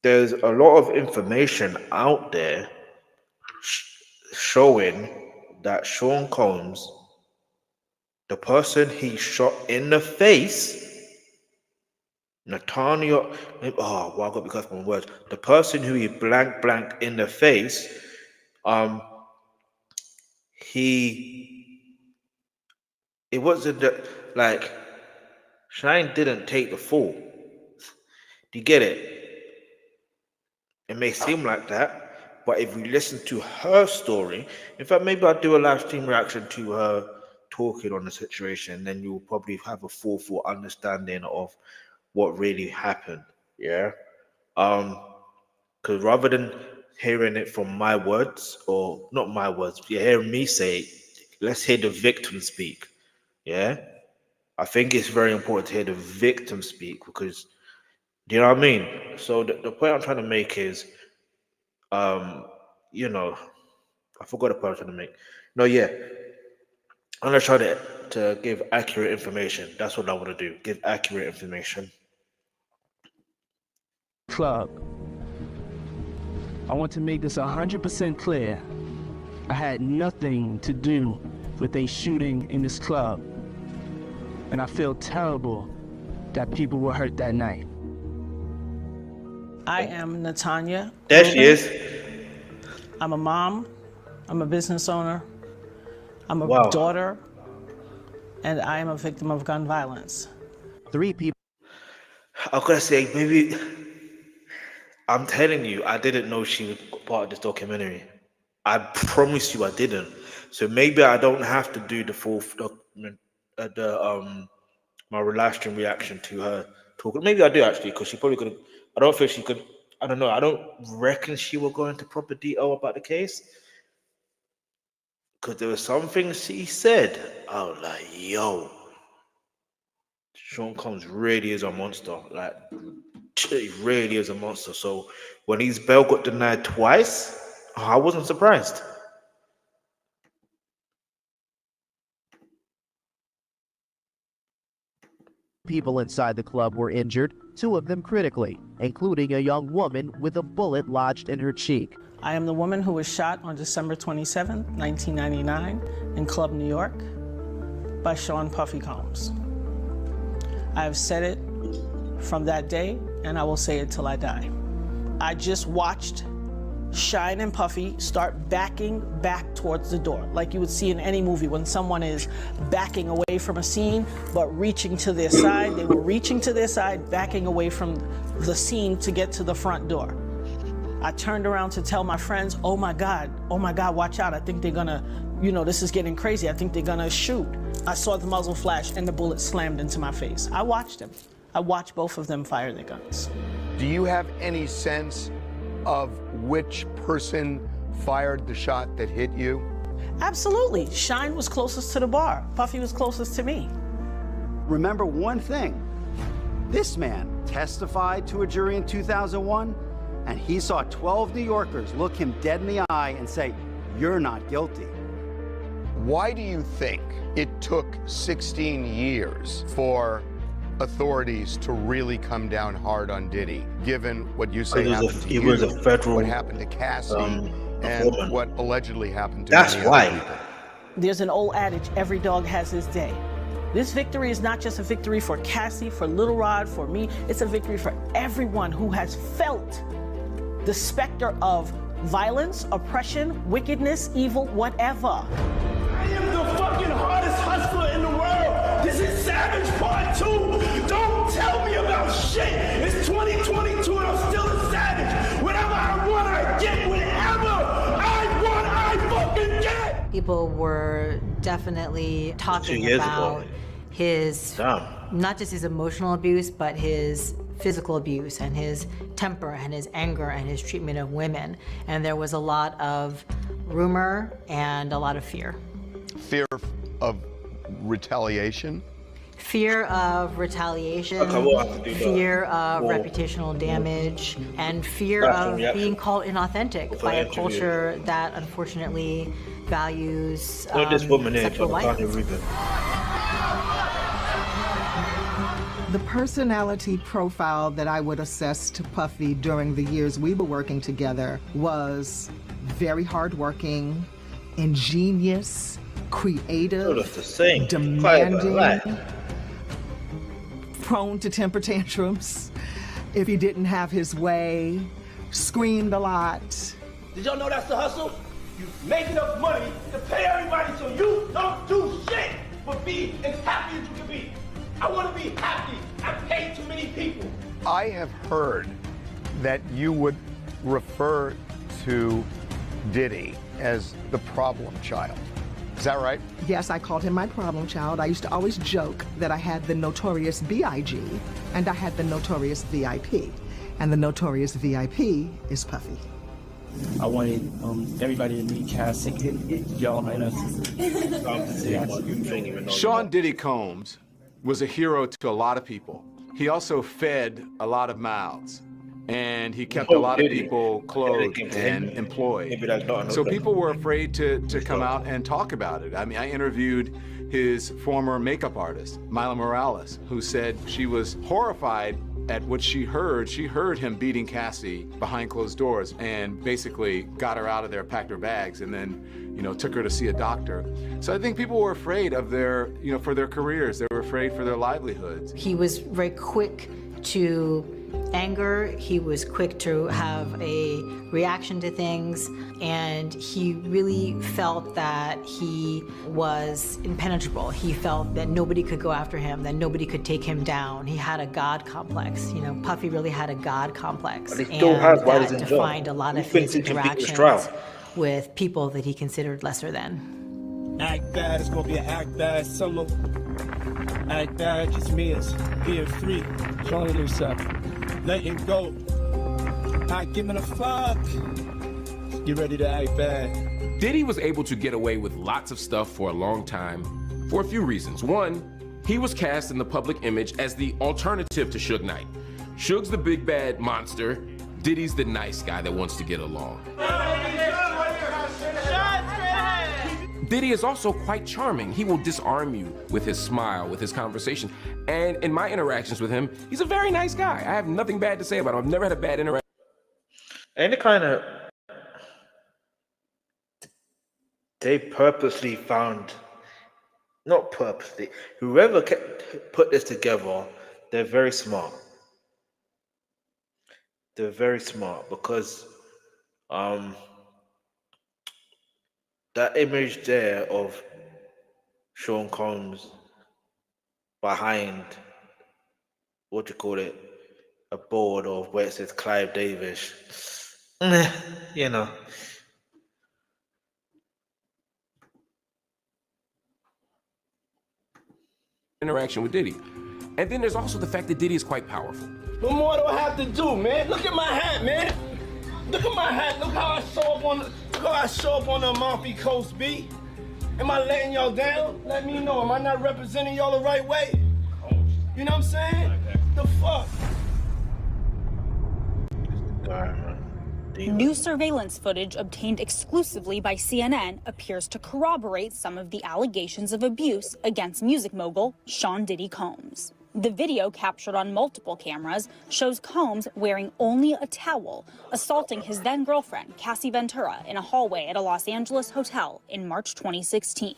there's a lot of information out there showing that Sean Combs, the person he shot in the face, Nathaniel, I got to be careful with my words. The person who he blanked in the face, it wasn't that, like, Shine didn't take the fall. Do you get it? It may seem like that, but if we listen to her story, in fact, maybe I'll do a live stream reaction to her talking on the situation, then you'll probably have a full understanding of what really happened. Yeah. Because rather than hearing it from my words, or not my words, you're hearing me say it, let's hear the victim speak. Yeah. I think it's very important to hear the victim speak, because, do you know what I mean? So the point I'm trying to make is, you know, I forgot the point I'm trying to make. No, yeah. I'm going to try to give accurate information. That's what I want to do. Give accurate information. Club. I want to make this 100% clear. I had nothing to do with a shooting in this club. And I feel terrible that people were hurt that night. I am Natanya. There she is. I'm a mom. I'm a business owner. I'm a daughter. And I am a victim of gun violence. 3 people. I'm going to say, maybe, I'm telling you, I didn't know she was part of this documentary. I promise you I didn't. So maybe I don't have to do the full document, my live stream reaction to her talk. Maybe I do actually, because she probably could. I don't think she could. I don't know. I don't reckon she will go into proper detail about the case, because there were some things she said. I was like, yo, Sean Combs really is a monster. Like, he really is a monster. So when his bail got denied twice, I wasn't surprised. People inside the club were injured, 2 of them critically, including a young woman with a bullet lodged in her cheek. I am the woman who was shot on December 27, 1999 in Club New York by Sean Puffy Combs. I have said it from that day, and I will say it till I die. I just watched Shine and Puffy start backing back towards the door, like you would see in any movie when someone is backing away from a scene, but reaching to their side. They were reaching to their side, backing away from the scene to get to the front door. I turned around to tell my friends, oh my God, watch out. I think they're gonna, this is getting crazy. I think they're gonna shoot. I saw the muzzle flash and the bullet slammed into my face. I watched them. I watched both of them fire their guns. Do you have any sense of which person fired the shot that hit you? Absolutely. Shine was closest to the bar. Puffy was closest to me. Remember one thing. This man testified to a jury in 2001, and he saw 12 New Yorkers look him dead in the eye and say, "You're not guilty." Why do you think it took 16 years for authorities to really come down hard on Diddy, given what you say happened to you, what happened to Cassie, and what allegedly happened to many other people. There's an old adage, every dog has his day. This victory is not just a victory for Cassie, for Little Rod, for me. It's a victory for everyone who has felt the specter of violence, oppression, wickedness, evil, whatever. I am the fucking hardest hustler in the world. This is Savage Part 2. Don't tell me about shit. It's 2022 and I'm still a savage. Whatever I want, I get. Whatever I want, I fucking get. People were definitely talking about his, not just his emotional abuse, but his physical abuse and his temper and his anger and his treatment of women. And there was a lot of rumor and a lot of fear. Fear of retaliation? Fear of retaliation, fear of reputational damage, and fear of being called inauthentic by a culture that unfortunately values sexual violence. The personality profile that I would assess to Puffy during the years we were working together was very hardworking, ingenious, creative, demanding, prone to temper tantrums. If he didn't have his way, screamed a lot. Did y'all know that's the hustle? You make enough money to pay everybody so you don't do shit, but be as happy as you can be. I want to be happy. I pay too many people. I have heard that you would refer to Diddy as the problem child. Is that right? Yes, I called him my problem child. I used to always joke that I had the notorious B.I.G. and I had the notorious VIP. And the notorious VIP is Puffy. I wanted everybody to meet Cassie. Y'all might have. Sean Diddy Combs was a hero to a lot of people. He also fed a lot of mouths, and he kept a lot of people clothed and employed. So people were afraid to come out and talk about it. I mean, I interviewed his former makeup artist, Mila Morales, who said she was horrified at what she heard. She heard him beating Cassie behind closed doors and basically got her out of there, packed her bags, and then, took her to see a doctor. So I think people were afraid of their, for their careers. They were afraid for their livelihoods. He was very quick to anger. He was quick to have a reaction to things, and he really felt that he was impenetrable. He felt that nobody could go after him, that nobody could take him down. He had a God complex. Puffy really had a God complex, and that defined a lot of his interactions with people that he considered lesser than. Act bad, it's gonna be an act bad summer. Act bad, just me as being free, showing himself, letting go, not giving a fuck. Get ready to act bad. Diddy was able to get away with lots of stuff for a long time for a few reasons. One, he was cast in the public image as the alternative to Suge Knight. Suge's the big bad monster. Diddy's the nice guy that wants to get along. Diddy is also quite charming. He will disarm you with his smile, with his conversation. And in my interactions with him, he's a very nice guy. I have nothing bad to say about him. I've never had a bad interaction. And they purposely found, not purposely, whoever put this together, they're very smart. They're very smart because that image there of Sean Combs behind, a board of where it says Clive Davis, Interaction with Diddy. And then there's also the fact that Diddy is quite powerful. What more do I have to do, man? Look at my hat, man. Look at my hat. Look how I show up on the Amalfi Coast, B. Am I letting y'all down? Let me know. Am I not representing y'all the right way? You know what I'm saying? The fuck? New surveillance footage obtained exclusively by CNN appears to corroborate some of the allegations of abuse against music mogul Sean Diddy Combs. The video, captured on multiple cameras, shows Combs wearing only a towel, assaulting his then-girlfriend, Cassie Ventura, in a hallway at a Los Angeles hotel in March 2016.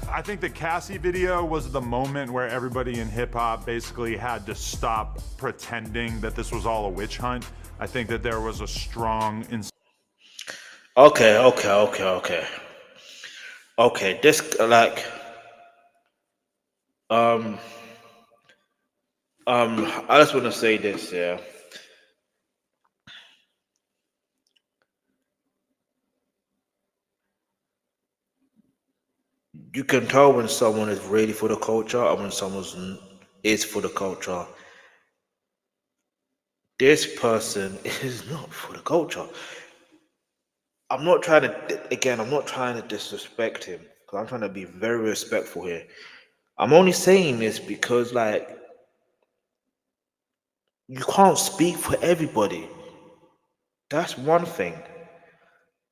I think the Cassie video was the moment where everybody in hip-hop basically had to stop pretending that this was all a witch hunt. I think that there was a strong... Okay, this, like... I just want to say this, yeah. You can tell when someone is really for the culture and when someone is for the culture. This person is not for the culture. I'm not trying to disrespect him, because I'm trying to be very respectful here. I'm only saying this because, like, you can't speak for everybody. That's one thing.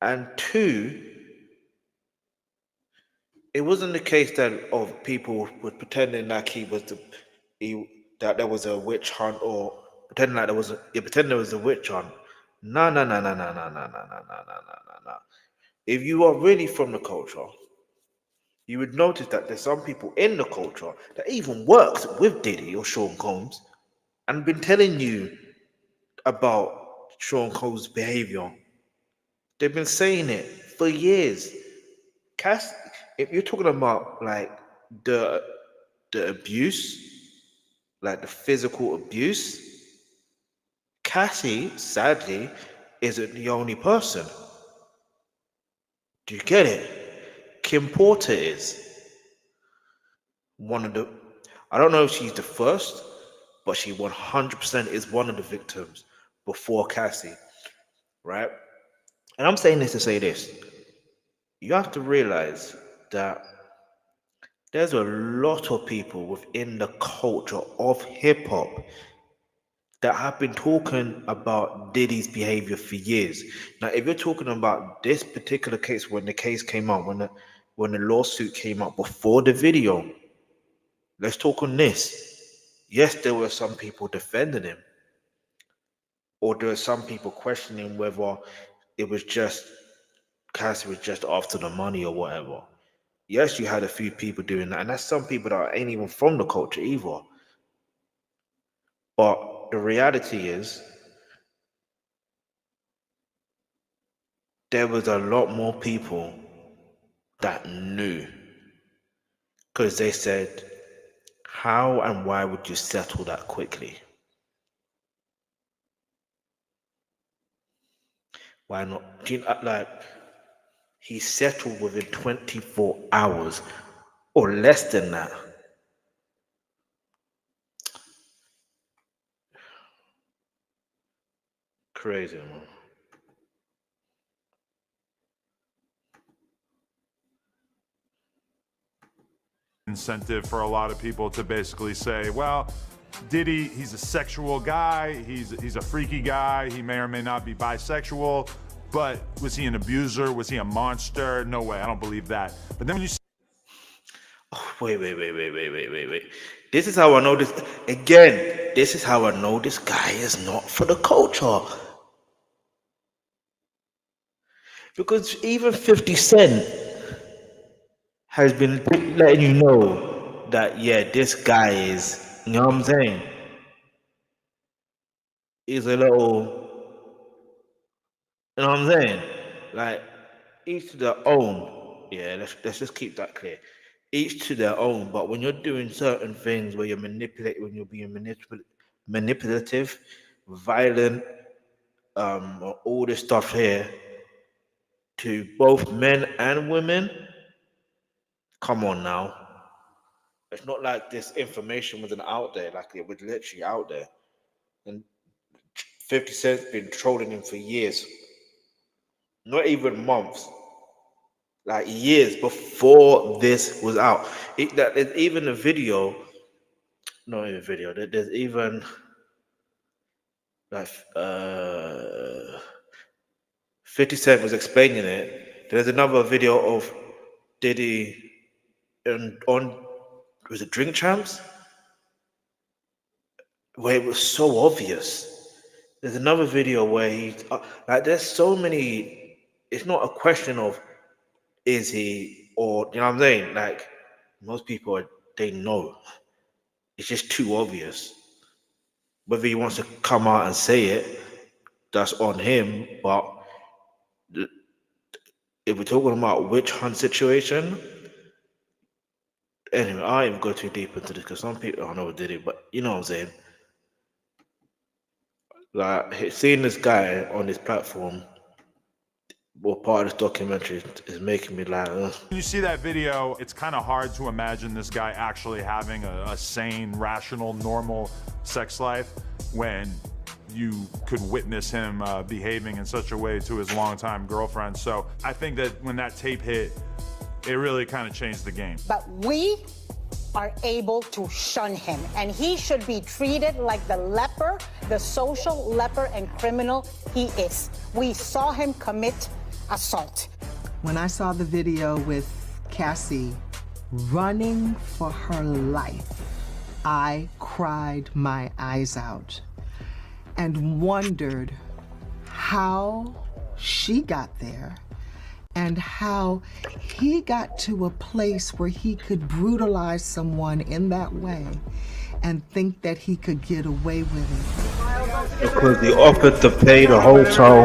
And two, it wasn't the case that of people were pretending like that there was a witch hunt, or pretending like there was a witch hunt. No. If you are really from the culture, you would notice that there's some people in the culture that even works with Diddy or Sean Combs and been telling you about Sean Combs' behavior. They've been saying it for years. Cass, if you're talking about like the abuse, like the physical abuse, Cassie, sadly, isn't the only person. Do you get it? Kim Porter is one of the... I don't know if she's the first, but she 100% is one of the victims before Cassie, right? And I'm saying this to say this. You have to realize that there's a lot of people within the culture of hip-hop that have been talking about Diddy's behavior for years. Now, if you're talking about this particular case, when the case came out, when the lawsuit came out before the video, let's talk on this. Yes, there were some people defending him, or there were some people questioning whether it was just Cassie was just after the money or whatever. Yes, you had a few people doing that, and that's some people that ain't even from the culture either. But the reality is, there was a lot more people that knew, because they said, how and why would you settle that quickly? Why not? Do you know, like, he settled within 24 hours or less than that. Crazy, man. Incentive for a lot of people to basically say, well, Diddy, he's a sexual guy, he's a freaky guy, he may or may not be bisexual, but was he an abuser? Was he a monster? No way, I don't believe that. But then when you Wait. This is how I know this. Again, this is how I know this guy is not for the culture. Because even 50 Cent has been letting you know that, yeah, this guy is, you know what I'm saying? Is a little, you know what I'm saying? Like, each to their own. Yeah, let's just keep that clear. Each to their own. But when you're doing certain things where you're when you're being manipulative, violent, all this stuff here to both men and women, come on now. It's not like this information wasn't out there, like it was literally out there. And 50 Cent's been trolling him for years. Not even months. Like years before this was out. There's even a video, not even a video, there's even like 50 Cent was explaining it. There's another video of Diddy on was it Drink Champs? where it was so obvious. There's another video where he like there's so many. It's not a question of is he or you know what I'm saying. Like most people, they know. It's just too obvious. Whether he wants to come out and say it, that's on him. But if we're talking about witch hunt situation, anyway, I ain't even go too deep into this because some people I don't know what did it, but you know what I'm saying. Like seeing this guy on this platform or part of this documentary is making me like. When you see that video, it's kind of hard to imagine this guy actually having a sane, rational, normal sex life when you could witness him behaving in such a way to his longtime girlfriend. So I think that when that tape hit, it really kind of changed the game. But we are able to shun him, and he should be treated like the leper, the social leper and criminal he is. We saw him commit assault. When I saw the video with Cassie running for her life, I cried my eyes out and wondered how she got there and how he got to a place where he could brutalize someone in that way and think that he could get away with it. Because they offered to pay the hotel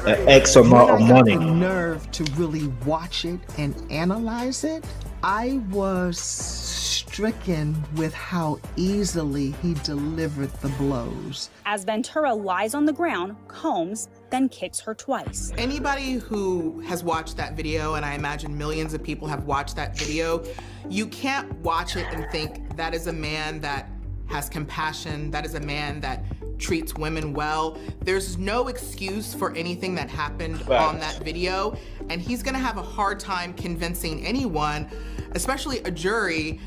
an X amount of money. The nerve to really watch it and analyze it. I was stricken with how easily he delivered the blows. As Ventura lies on the ground, Combs then kicks her twice. Anybody who has watched that video, and I imagine millions of people have watched that video, you can't watch it and think that is a man that has compassion, that is a man that treats women well. There's no excuse for anything that happened on that video, and he's gonna have a hard time convincing anyone, especially a jury,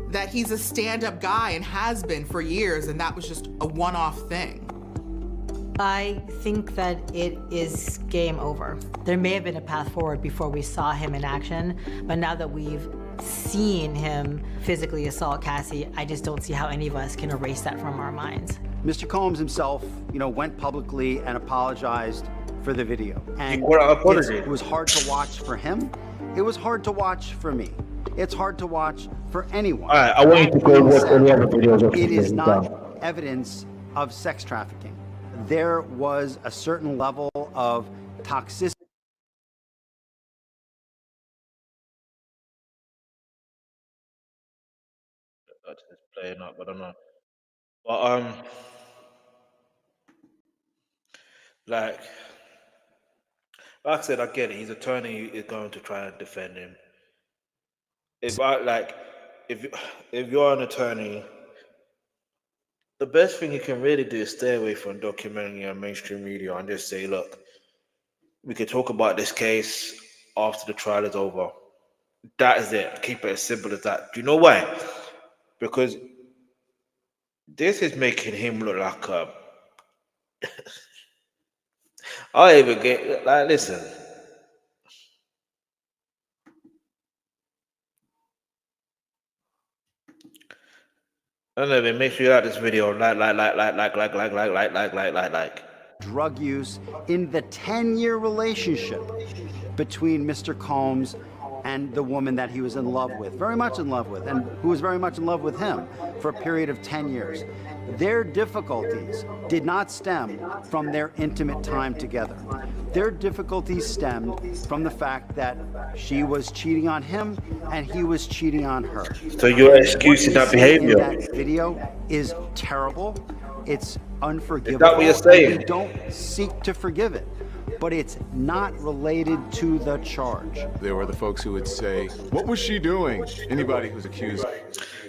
that he's a stand-up guy and has been for years, and that was just a one-off thing. I think that it is game over. There may have been a path forward before we saw him in action, but now that we've seen him physically assault Cassie, I just don't see how any of us can erase that from our minds. Mr. Combs himself, went publicly and apologized for the video. And it was hard to watch for him. It was hard to watch for me. It's hard to watch for anyone. All right, I want you to go watch any other videos. It is not evidence of sex trafficking. There was a certain level of toxicity. It's playing up, I don't know. But like I said, I get it. His attorney is going to try and defend him. If you're an attorney, the best thing you can really do is stay away from documenting your mainstream media and just say, look, we could talk about this case after the trial is over. That is it. Keep it as simple as that. Do you know why? Because this is making him look like a... I even get... Like, listen. I don't know, make sure you like this video. Like. Drug use in the 10-year relationship between Mr. Combs and the woman that he was in love with, very much in love with, and who was very much in love with him for a period of 10 years. Their difficulties did not stem from their intimate time together. Their difficulties stemmed from the fact that she was cheating on him and he was cheating on her. So you're excusing that behavior? That video is terrible. It's unforgivable. Is that what you're saying? You don't seek to forgive it, but it's not related to the charge. There were the folks who would say, what was she doing? Anybody who's accused.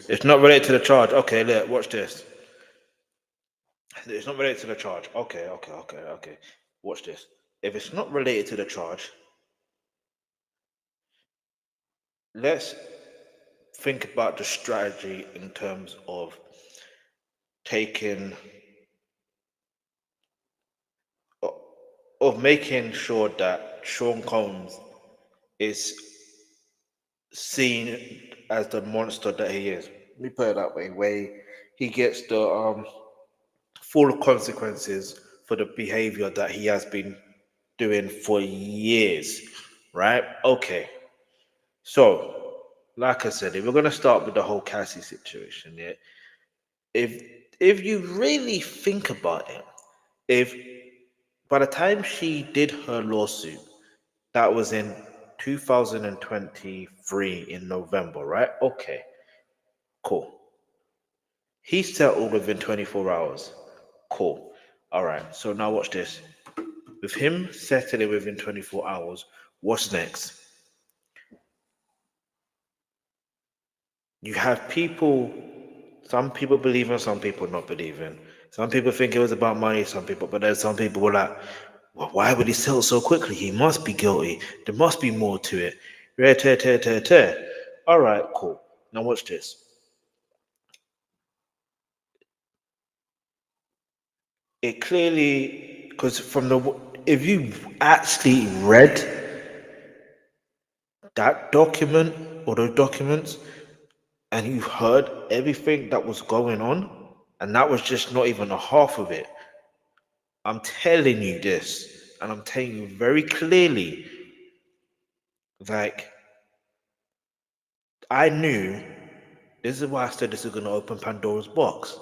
It's not related to the charge. Okay, look, watch this. It's not related to the charge. Okay. Watch this. If it's not related to the charge, let's think about the strategy in terms of making sure that Sean Combs is seen as the monster that he is. Let me put it that way, where he gets the full consequences for the behavior that he has been doing for years, right? Okay. So, like I said, if we're gonna start with the whole Cassie situation, yeah, if you really think about it, if by the time she did her lawsuit, that was in 2023 in November, right? Okay, cool. He settled within 24 hours. Cool. All right. So now watch this. With him settling within 24 hours, what's next? You have people, some people believe in, some people not believe in. Some people think it was about money, some people, but then some people were like, well, why would he sell so quickly? He must be guilty. There must be more to it. All right, cool. Now watch this. It clearly, because from the, if you actually read that document or those documents and you heard everything that was going on, and that was just not even a half of it, I'm telling you this, and I'm telling you very clearly, like, I knew, this is why I said this is going to open Pandora's box.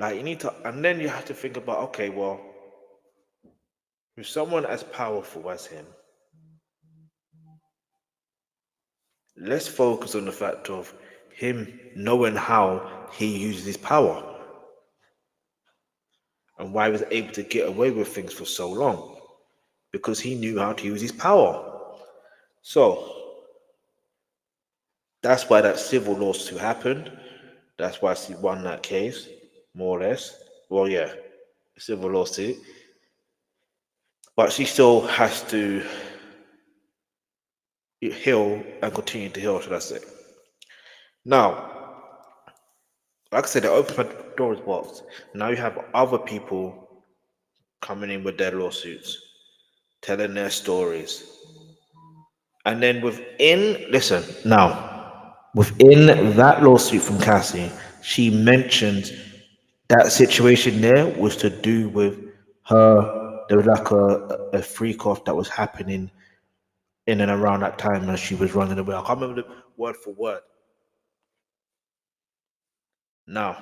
Like, you need to, and then you have to think about, okay, well, with someone as powerful as him, let's focus on the fact of him knowing how he uses his power and why he was able to get away with things for so long, because he knew how to use his power. So that's why that civil lawsuit happened. That's why she won that case, more or less. Well, yeah, civil lawsuit. But she still has to heal and continue to heal, should I say. Now, like I said, it opened Pandora's box. Now you have other people coming in with their lawsuits, telling their stories. And then within that lawsuit from Cassie, she mentioned that situation there was to do with her, there was like a freak off that was happening in and around that time as she was running away. I can't remember the word for word. Now,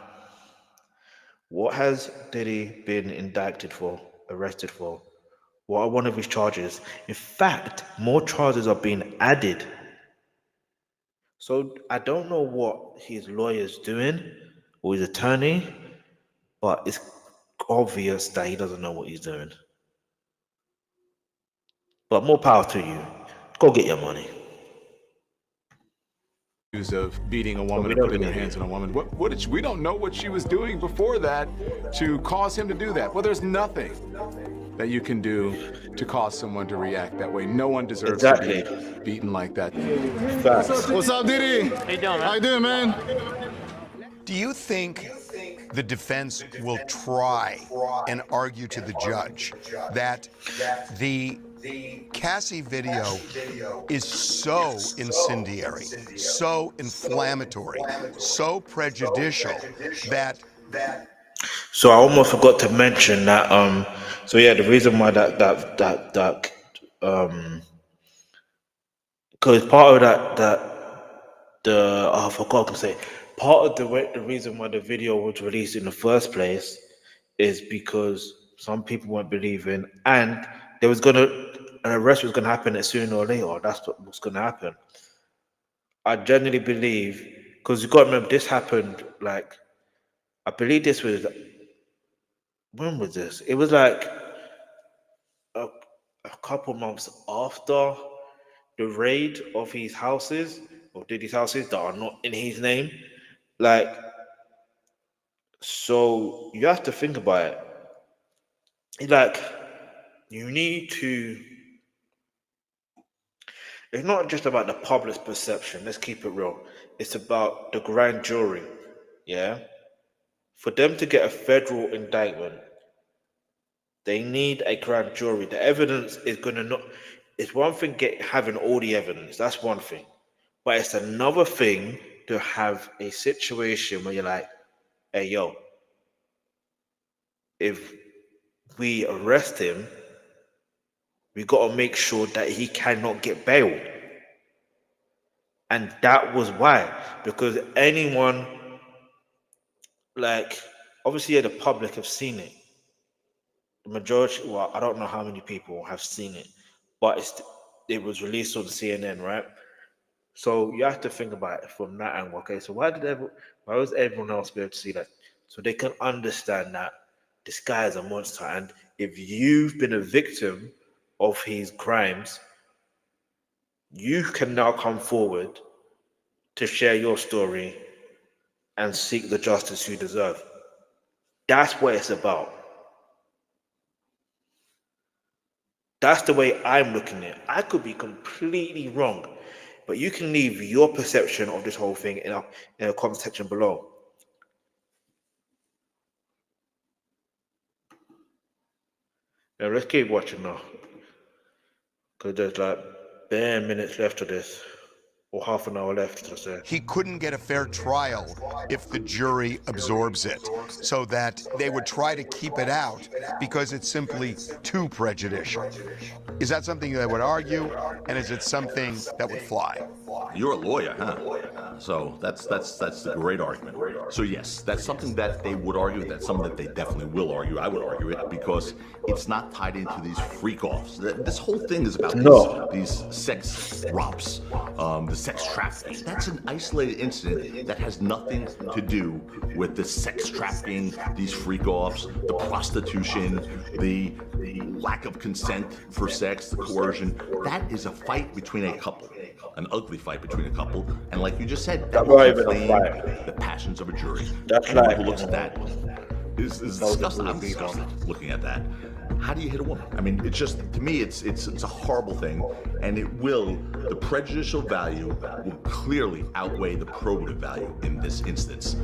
what has Diddy been indicted for, arrested for? What are one of his charges? In fact, more charges are being added. So I don't know what his lawyer's doing or his attorney, but it's obvious that he doesn't know what he's doing. But more power to you. Go get your money. Of beating a woman or putting their hands on a woman. We don't know what she was doing before that to cause him to do that. Well, there's nothing that you can do to cause someone to react that way. No one deserves to be beaten like that. What's up, Diddy? How you doing, man? How you doing, man? Do you think the defense will try and argue to the judge that the Cassie video is so incendiary, so inflammatory, so prejudicial that... So I almost forgot to mention that. So yeah, the reason why because part of I forgot to say, part of the reason why the video was released in the first place is because some people weren't believing, and there was an arrest was gonna happen sooner or later. That's what was gonna happen. I genuinely believe, because you got to remember, this happened like, I believe this was, when was this? It was like a couple months after the raid of his houses, or Diddy's houses that are not in his name. Like, so you have to think about it. It's like, you need to, it's not just about the public's perception, let's keep it real. It's about the grand jury, yeah? For them to get a federal indictment, they need a grand jury. The evidence is going to not, it's one thing having all the evidence, that's one thing. But it's another thing to have a situation where you're like, hey, yo, if we arrest him, we got to make sure that he cannot get bailed. And that was why, because anyone, like, obviously the public have seen it. The majority, well, I don't know how many people have seen it, but it was released on CNN, right? So you have to think about it from that angle. Okay, so why was everyone else be able to see that? So they can understand that this guy is a monster, and if you've been a victim of his crimes, you can now come forward to share your story and seek the justice you deserve. That's what it's about. That's the way I'm looking at it. I could be completely wrong, but you can leave your perception of this whole thing in a comment section below. Now let's keep watching now, because there's like bare minutes left of this, or half an hour left to say. He couldn't get a fair trial if the jury absorbs it, so that they would try to keep it out because it's simply too prejudicial. Is that something they would argue, and is it something that would fly? You're a lawyer, huh? So that's a great argument. So yes, that's something that they would argue. That's something that they definitely will argue. I would argue it because it's not tied into these freak-offs. This whole thing is about these sex romps, the sex trafficking. That's an isolated incident that has nothing to do with the sex trafficking, these freak-offs, the prostitution, the lack of consent for sex, the coercion. That is a fight between a couple, an ugly fight between a couple, and like you just said, that will inflame the passions of a jury. Anyone who looks at that is disgusted. I'm disgusted looking at that. How do you hit a woman? I mean, it's just, to me, it's a horrible thing, and the prejudicial value will clearly outweigh the probative value in this instance.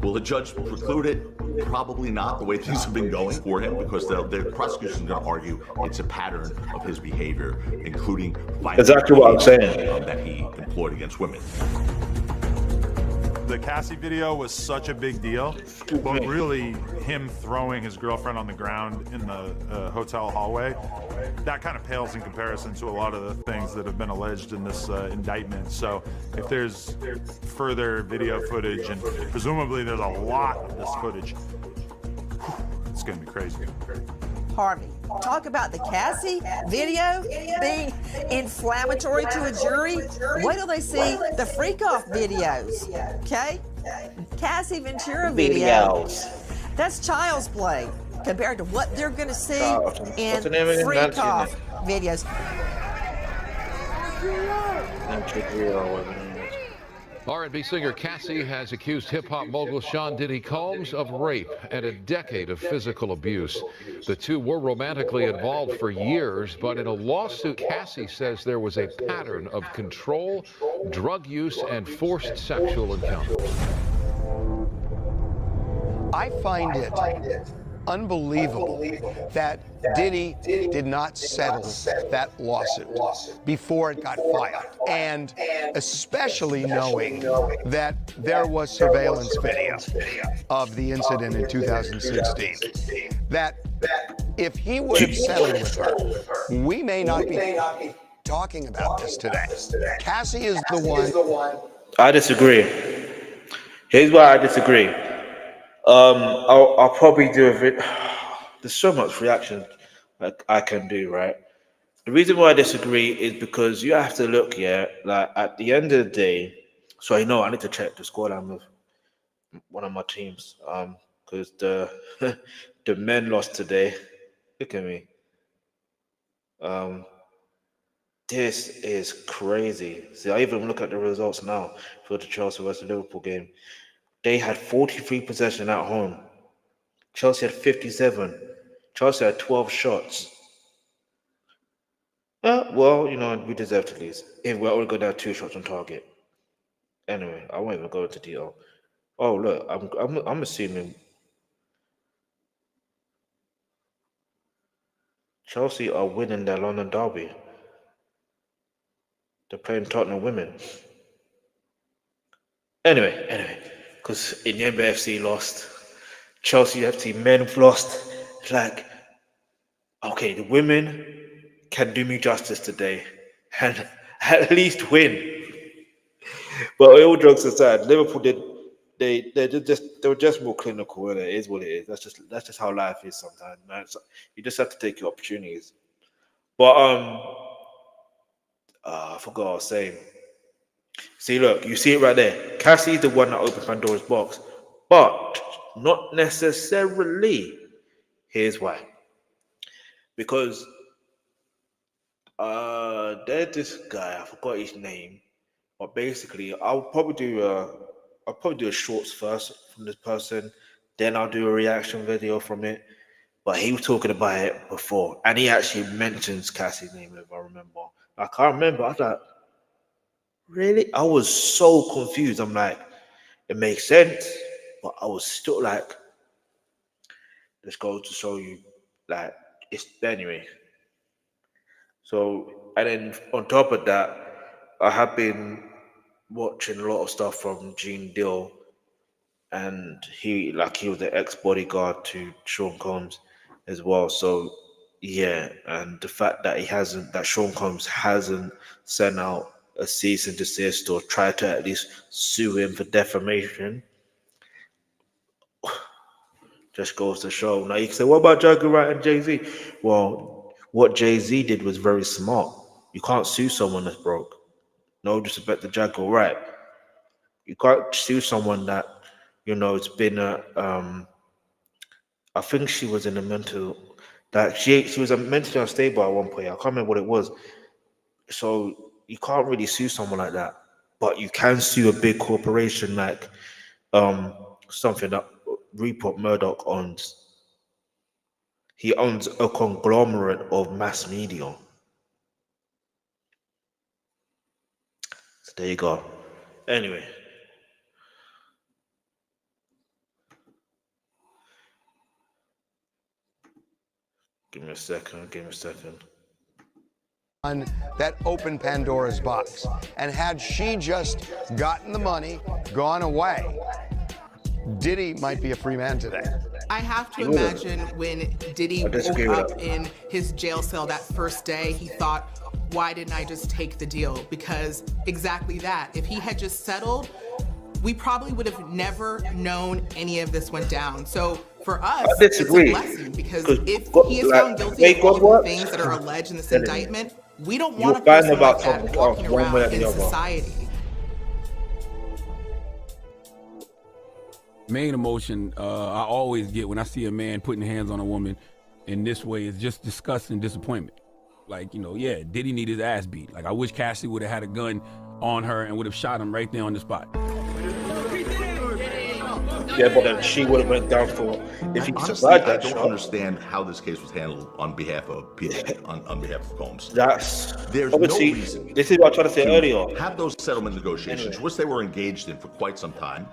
Will the judge preclude it? Probably not, the way things have been going for him, because the prosecution is going to argue it's a pattern of his behavior, including exactly what I'm saying that he employed against women. The Cassie video was such a big deal, but really him throwing his girlfriend on the ground in the hotel hallway, that kind of pales in comparison to a lot of the things that have been alleged in this indictment. So if there's further video footage, and presumably there's a lot of this footage, it's gonna be crazy. Harvey, talk about the Cassie video being inflammatory to a jury. Wait till they see the freak-off videos, okay? Cassie Ventura videos. That's child's play compared to what they're going to see in freak-off videos. R&B singer Cassie has accused hip-hop mogul Sean Diddy Combs of rape and a decade of physical abuse. The two were romantically involved for years, but in a lawsuit, Cassie says there was a pattern of control, drug use, and forced sexual encounters. I find it unbelievable that Diddy did not settle that lawsuit before it got filed, and especially knowing that there was surveillance video of the incident in 2016, that if he would have settled with her, we may not be talking about this today. Cassie is the one. I disagree. Here's why I disagree. I'll probably do a bit. There's so much reaction I can do, right? The reason why I disagree is because you have to look, like at the end of the day. So I know I need to check the scoreline with one of my teams, because the the men lost today. Look at me. This is crazy. See, I even look at the results now for the Chelsea versus Liverpool game. They had 43 possession at home. Chelsea had 57. Chelsea had 12 shots. Well, we deserve to lose. If we're only going to have 2 shots on target. Anyway, I won't even go into detail. Oh, look, I'm assuming Chelsea are winning their London derby. They're playing Tottenham women. Anyway, because Inyembe FC lost, Chelsea FC men lost. It's like, okay, the women can do me justice today and at least win. But all jokes aside, Liverpool did. They were just more clinical. And it is what it is. That's just how life is sometimes, man. So you just have to take your opportunities. But I forgot what I was saying. See, look, you see it right there. Cassie's the one that opened Pandora's box, but not necessarily. Here's why. Because there's this guy, I forgot his name, but basically I'll probably do a shorts first from this person, then I'll do a reaction video from it. But he was talking about it before, and he actually mentions Cassie's name, if I remember. I can't remember. I was like, really? I was so confused. I'm like, it makes sense, but I was still like, let's go to show you, like, it's anyway. So, and then on top of that, I have been watching a lot of stuff from Gene Deal, and he was the ex-bodyguard to Sean Combs as well. So yeah, and the fact that Sean Combs hasn't sent out a cease and desist or tried to at least sue him for defamation just goes to show. Now you can say, what about Jagger Wright and Jay-Z? Well, what Jay-Z did was very smart. You can't sue someone that's broke. No disrespect to Jagger Wright. You can't sue someone that, it's been I think she was in a mental, that she was a mentally unstable at one point. I can't remember what it was. So you can't really sue someone like that, but you can sue a big corporation like something that Rupert Murdoch owns. He owns a conglomerate of mass media. So there you go. Anyway. Give me a second. That opened Pandora's box. And had she just gotten the money, gone away, Diddy might be a free man today. I have to imagine when Diddy woke up in his jail cell that first day, he thought, why didn't I just take the deal? Because exactly that. If he had just settled, we probably would have never known any of this went down. So for us, it's a blessing, because if he is found guilty of all the things that are alleged in this indictment, we don't want a person like that walking around in society. Main emotion I always get when I see a man putting hands on a woman in this way is just disgust and disappointment. Like, yeah, Diddy need his ass beat. Like, I wish Cassie would have had a gun on her and would have shot him right there on the spot. Yeah, but then she would have went down for if he survived that. I don't understand how this case was handled on behalf of on behalf of Combs. There's no reason. This is what I tried to say earlier. Have those settlement negotiations, which they were engaged in for quite some time,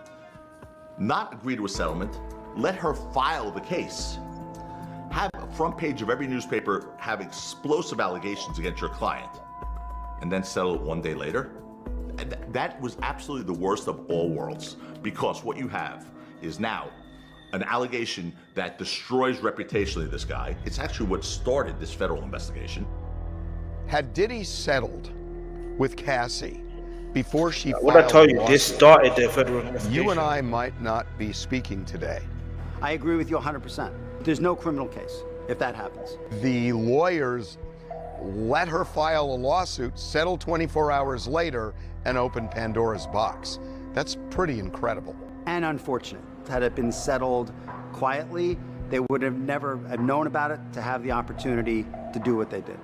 not agree to a settlement, let her file the case. Have a front page of every newspaper have explosive allegations against your client, and then settle it one day later. That was absolutely the worst of all worlds, because what you have is now an allegation that destroys reputationally this guy. It's actually what started this federal investigation. Had Diddy settled with Cassie before she filed what I tell you, this started the federal investigation. You and I might not be speaking today. I agree with you 100%. There's no criminal case if that happens. The lawyers let her file a lawsuit, settle 24 hours later, and open Pandora's box. That's pretty incredible. And unfortunate. Had it been settled quietly, they would have never have known about it to have the opportunity to do what they did.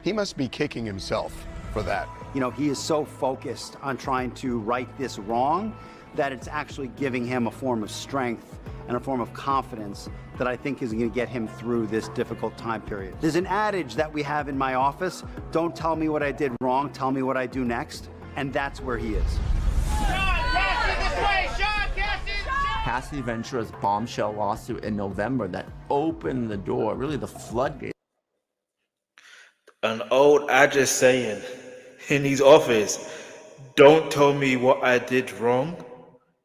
He must be kicking himself for that. He is so focused on trying to right this wrong that it's actually giving him a form of strength and a form of confidence that I think is going to get him through this difficult time period. There's an adage that we have in my office: don't tell me what I did wrong, tell me what I do next. And that's where he is. Cassie Ventura's bombshell lawsuit in November that opened the door, really the floodgate. An old adage saying in his office, Don't tell me what I did wrong.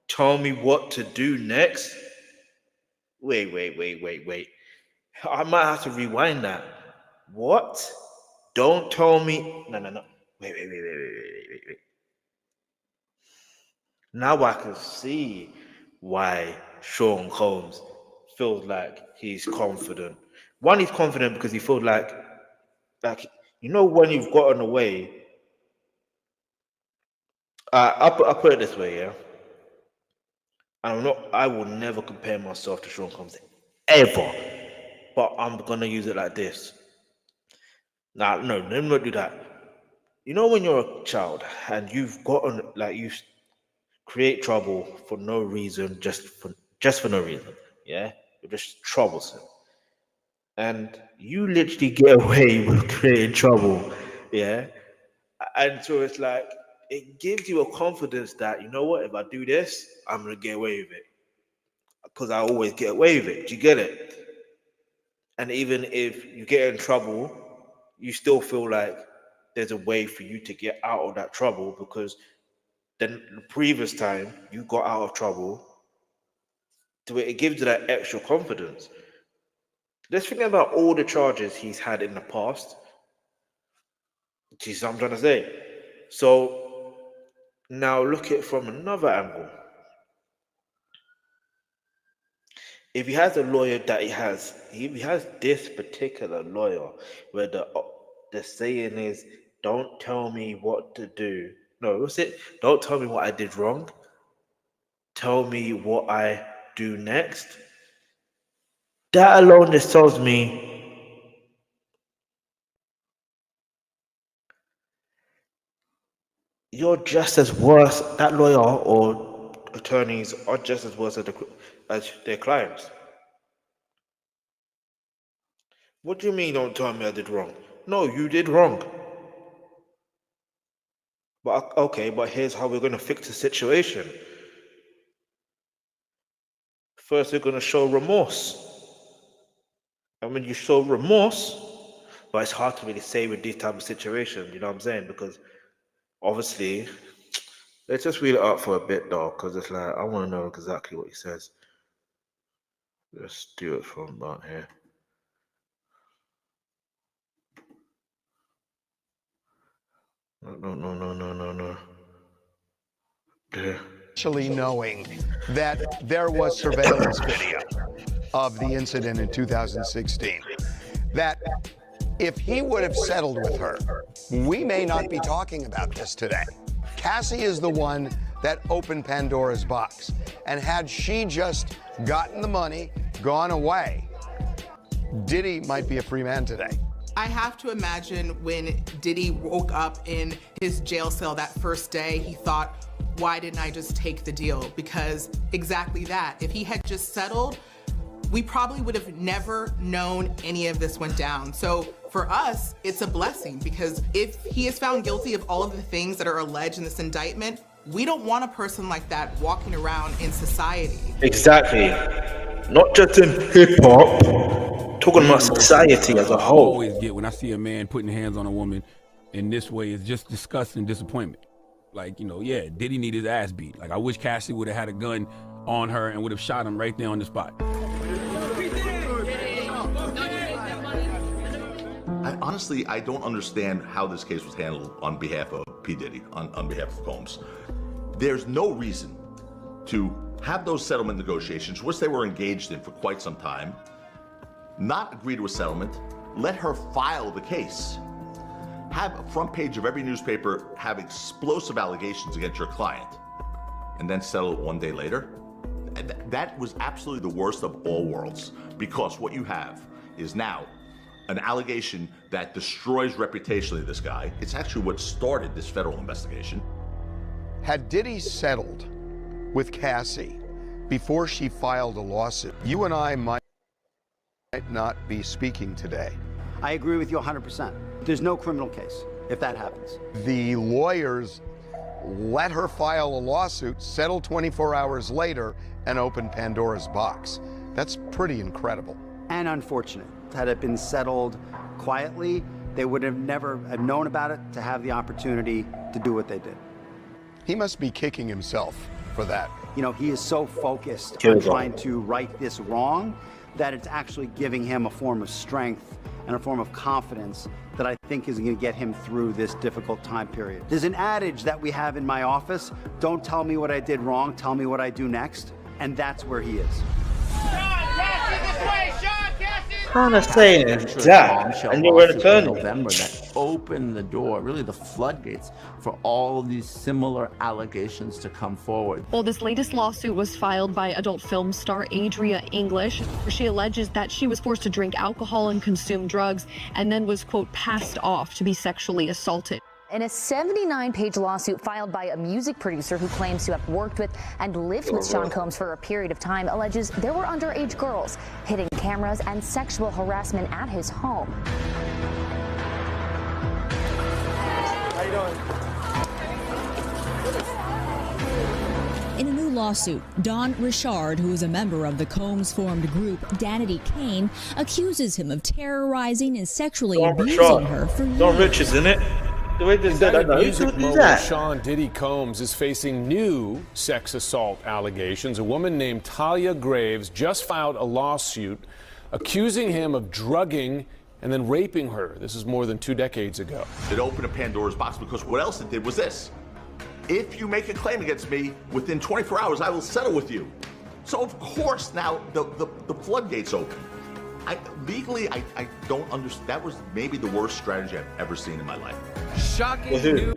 Tell me what to do next. Wait. I might have to rewind that. What? Don't tell me. No. Wait. Now I can see why Sean Combs feels like he's confident. One, he's confident because he feels like when you've gotten away. I'll put it this way, yeah. I will never compare myself to Sean Combs ever, but I'm gonna use it like this. No, let me not do that. You know when you're a child and you've gotten you create trouble for no reason, just for no reason, yeah? You're just troublesome. And you literally get away with creating trouble, yeah? And so it's like, it gives you a confidence that, you know what, if I do this, I'm going to get away with it. Because I always get away with it. Do you get it? And even if you get in trouble, you still feel like there's a way for you to get out of that trouble, because then the previous time you got out of trouble, so it gives you that extra confidence. Let's think about all the charges he's had in the past. See what I'm trying to say? So now look at it from another angle. If he has a lawyer that if he has this particular lawyer where the saying is, don't tell me what to do. No, what's it? Don't tell me what I did wrong. Tell me what I do next. That alone just tells me you're just as worse. That lawyer or attorneys are just as worse as their clients. What do you mean, don't tell me I did wrong? No, you did wrong. But okay, but here's how we're going to fix the situation. First, we're going to show remorse. And when you show remorse, but it's hard to really say with these type of situations, you know what I'm saying? Because obviously, let's just read it up for a bit though, because it's like, I want to know exactly what he says. Let's do it from about here. No. Actually knowing that there was surveillance video of the incident in 2016, that if he would have settled with her, we may not be talking about this today. Cassie is the one that opened Pandora's box. And had she just gotten the money, gone away, Diddy might be a free man today. I have to imagine when Diddy woke up in his jail cell that first day, he thought, why didn't I just take the deal? Because exactly that. If he had just settled, we probably would have never known any of this went down. So for us, it's a blessing, because if he is found guilty of all of the things that are alleged in this indictment, we don't want a person like that walking around in society. Exactly. Not just in hip-hop, talking about society as a whole. I always get when I see a man putting hands on a woman in this way, it's just disgust and disappointment. Like, yeah, Diddy need his ass beat. Like, I wish Cassie would have had a gun on her and would have shot him right there on the spot. Honestly, I don't understand how this case was handled on behalf of P. Diddy, on behalf of Combs. There's no reason to have those settlement negotiations, which they were engaged in for quite some time, not agree to a settlement, let her file the case, have a front page of every newspaper have explosive allegations against your client, and then settle it one day later. That was absolutely the worst of all worlds, because what you have is now an allegation that destroys reputationally this guy. It's actually what started this federal investigation. Had Diddy settled with Cassie before she filed a lawsuit, you and I might not be speaking today. I agree with you 100%. There's no criminal case if that happens. The lawyers let her file a lawsuit, settle 24 hours later, and open Pandora's box. That's pretty incredible. And unfortunate. Had it been settled quietly, they would have never have known about it to have the opportunity to do what they did. He must be kicking himself for that. You know, he is so focused on trying to right this wrong that it's actually giving him a form of strength and a form of confidence that I think is going to get him through this difficult time period. There's an adage that we have in my office: don't tell me what I did wrong, tell me what I do next. And that's where he is. Kind of saying that, and you're an attorney. November that opened the door, really the floodgates, for all these similar allegations to come forward. Well, this latest lawsuit was filed by adult film star Adria English. She alleges that she was forced to drink alcohol and consume drugs, and then was, quote, passed off to be sexually assaulted. In a 79-page lawsuit filed by a music producer who claims to have worked with and lived with Sean Combs for a period of time, alleges there were underage girls, hidden cameras, and sexual harassment at his home. How you doing? In a new lawsuit, Don Richard, who is a member of the Combs-formed group Danity Kane, accuses him of terrorizing and sexually abusing her for years. Don Richards, isn't it? The way this Music mogul Sean Diddy Combs is facing new sex assault allegations. A woman named Talia Graves just filed a lawsuit accusing him of drugging and then raping her. This is more than 2 decades ago. It opened a Pandora's box because what else it did was this: if you make a claim against me within 24 hours, I will settle with you. So of course now the floodgates open. Legally, I don't understand. That was maybe the worst strategy I've ever seen in my life. Shocking new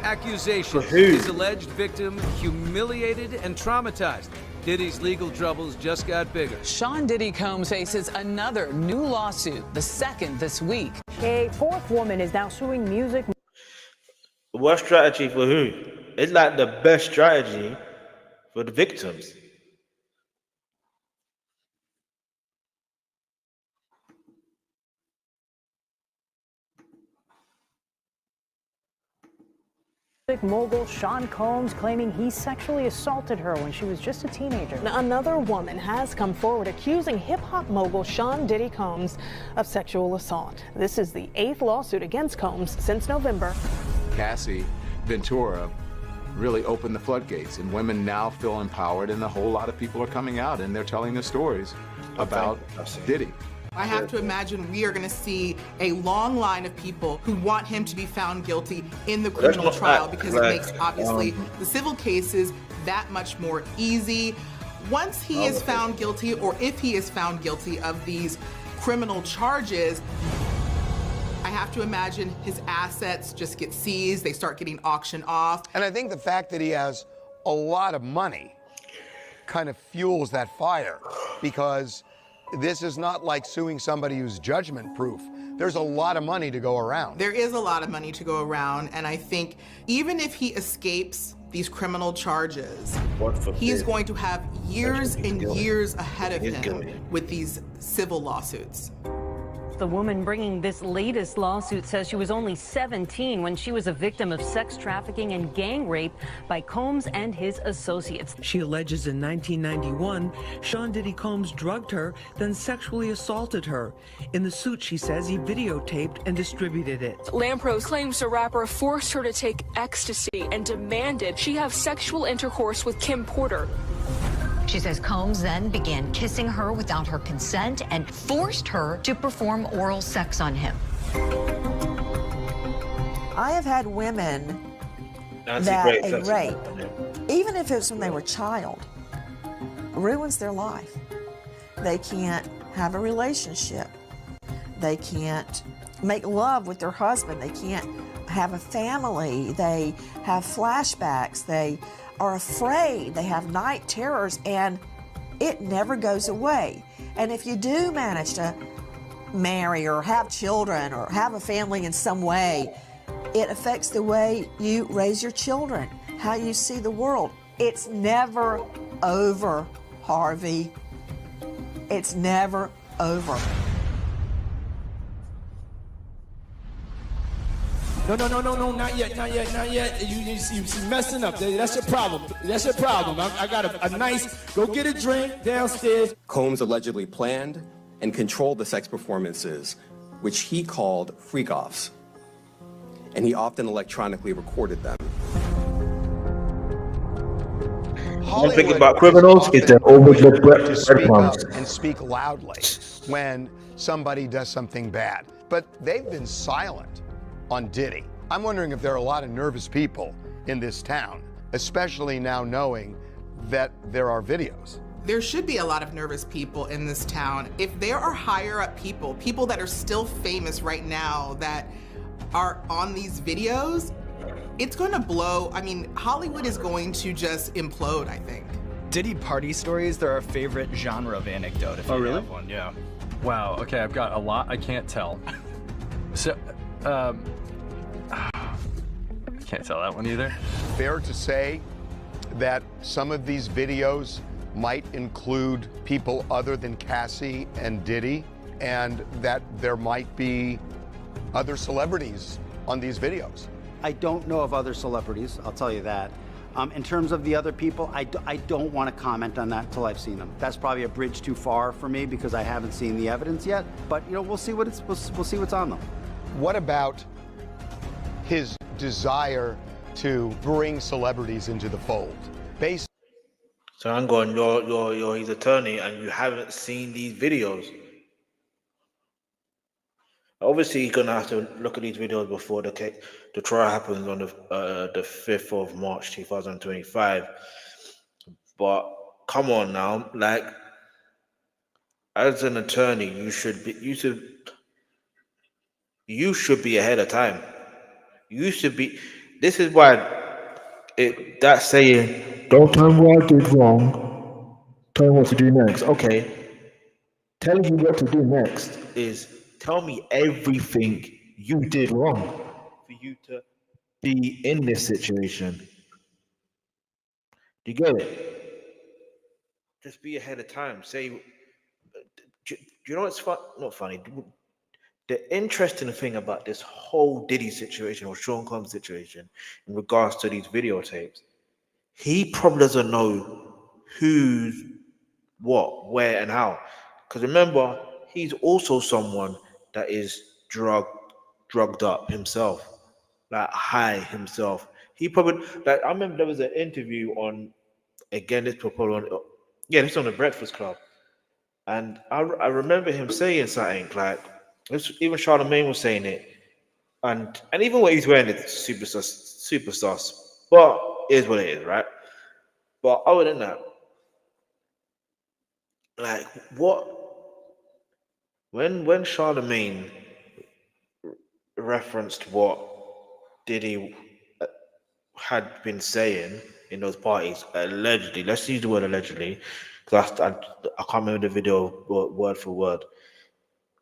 accusations. His alleged victim humiliated and traumatized. Diddy's legal troubles just got bigger. Sean Diddy Combs faces another new lawsuit, the second this week. A fourth woman is now suing music. What strategy for who? It's like the best strategy for the victims. Mogul Sean Combs claiming he sexually assaulted her when she was just a teenager. Now, another woman has come forward accusing hip-hop mogul Sean Diddy Combs of sexual assault. This is the 8th lawsuit against Combs since November. Cassie Ventura really opened the floodgates, and women now feel empowered, and a whole lot of people are coming out and they're telling their stories about Diddy. I have to imagine we are going to see a long line of people who want him to be found guilty in the criminal trial, because it makes, obviously, the civil cases that much more easy. Once he is found guilty, or if he is found guilty of these criminal charges, I have to imagine his assets just get seized, they start getting auctioned off. And I think the fact that he has a lot of money kind of fuels that fire, because this is not like suing somebody who's judgment-proof. There's a lot of money to go around. There is a lot of money to go around, and I think even if he escapes these criminal charges, he is going to have years and years ahead of him with these civil lawsuits. The woman bringing this latest lawsuit says she was only 17 when she was a victim of sex trafficking and gang rape by Combs and his associates. She alleges in 1991, Sean Diddy Combs drugged her, then sexually assaulted her. In the suit, she says he videotaped and distributed it. Lampros claims the rapper forced her to take ecstasy and demanded she have sexual intercourse with Kim Porter. She says Combs then began kissing her without her consent and forced her to perform oral sex on him. I have had women that a rape, even if it's when they were a child, ruins their life. They can't have a relationship. They can't make love with their husband. They can't have a family. They have flashbacks. They are afraid. They have night terrors, and it never goes away. And if you do manage to marry or have children or have a family in some way, it affects the way you raise your children, how you see the world. It's never over, Harvey. It's never over. No, not yet. You messing up. That's your problem. I got a nice, go get a drink downstairs. Combs allegedly planned and controlled the sex performances, which he called freak-offs, and he often electronically recorded them. one thing about criminals is they're always the breadcrumbs. And speak loudly when somebody does something bad. But they've been silent on Diddy. I'm wondering if there are a lot of nervous people in this town, especially now knowing that there are videos. There should be a lot of nervous people in this town. If there are higher up people that are still famous right now that are on these videos, it's going to blow. I mean, Hollywood is going to just implode, I think. Diddy party stories, they're our favorite genre of anecdote, if you have one, yeah. Wow, okay, I've got a lot I can't tell. So, I can't tell that one either. Fair to say that some of these videos might include people other than Cassie and Diddy, and that there might be other celebrities on these videos. I don't know of other celebrities, I'll tell you that. In terms of the other people, I don't want to comment on that until I've seen them. That's probably a bridge too far for me because I haven't seen the evidence yet. But you know, we'll see what we'll see what's on them. What about his desire to bring celebrities into the fold? So I'm going, you're his attorney and you haven't seen these videos. Obviously, he's gonna have to look at these videos before the trial happens on the 5th of March 2025. But come on now, like, as an attorney, you should be ahead of time. You should be. This is why that saying, "Don't tell me what I did wrong. Tell me what to do next." Okay, telling you what to do next is tell me everything you did wrong for you to be in this situation. Do you get it? Just be ahead of time. Say, do you know what's not funny? The interesting thing about this whole Diddy situation or Sean Combs situation in regards to these videotapes, he probably doesn't know who's what, where, and how. Because remember, he's also someone that is drugged up himself, like high himself. He probably, like, I remember there was an interview on, again, this probably on, this is on the Breakfast Club, and I remember him saying something like, even Charlamagne was saying it, and even what he's wearing is super sus, but it is what it is, right? But other than that, like, what? When Charlamagne referenced what Diddy had been saying in those parties, allegedly, let's use the word allegedly, because I can't remember the video word for word,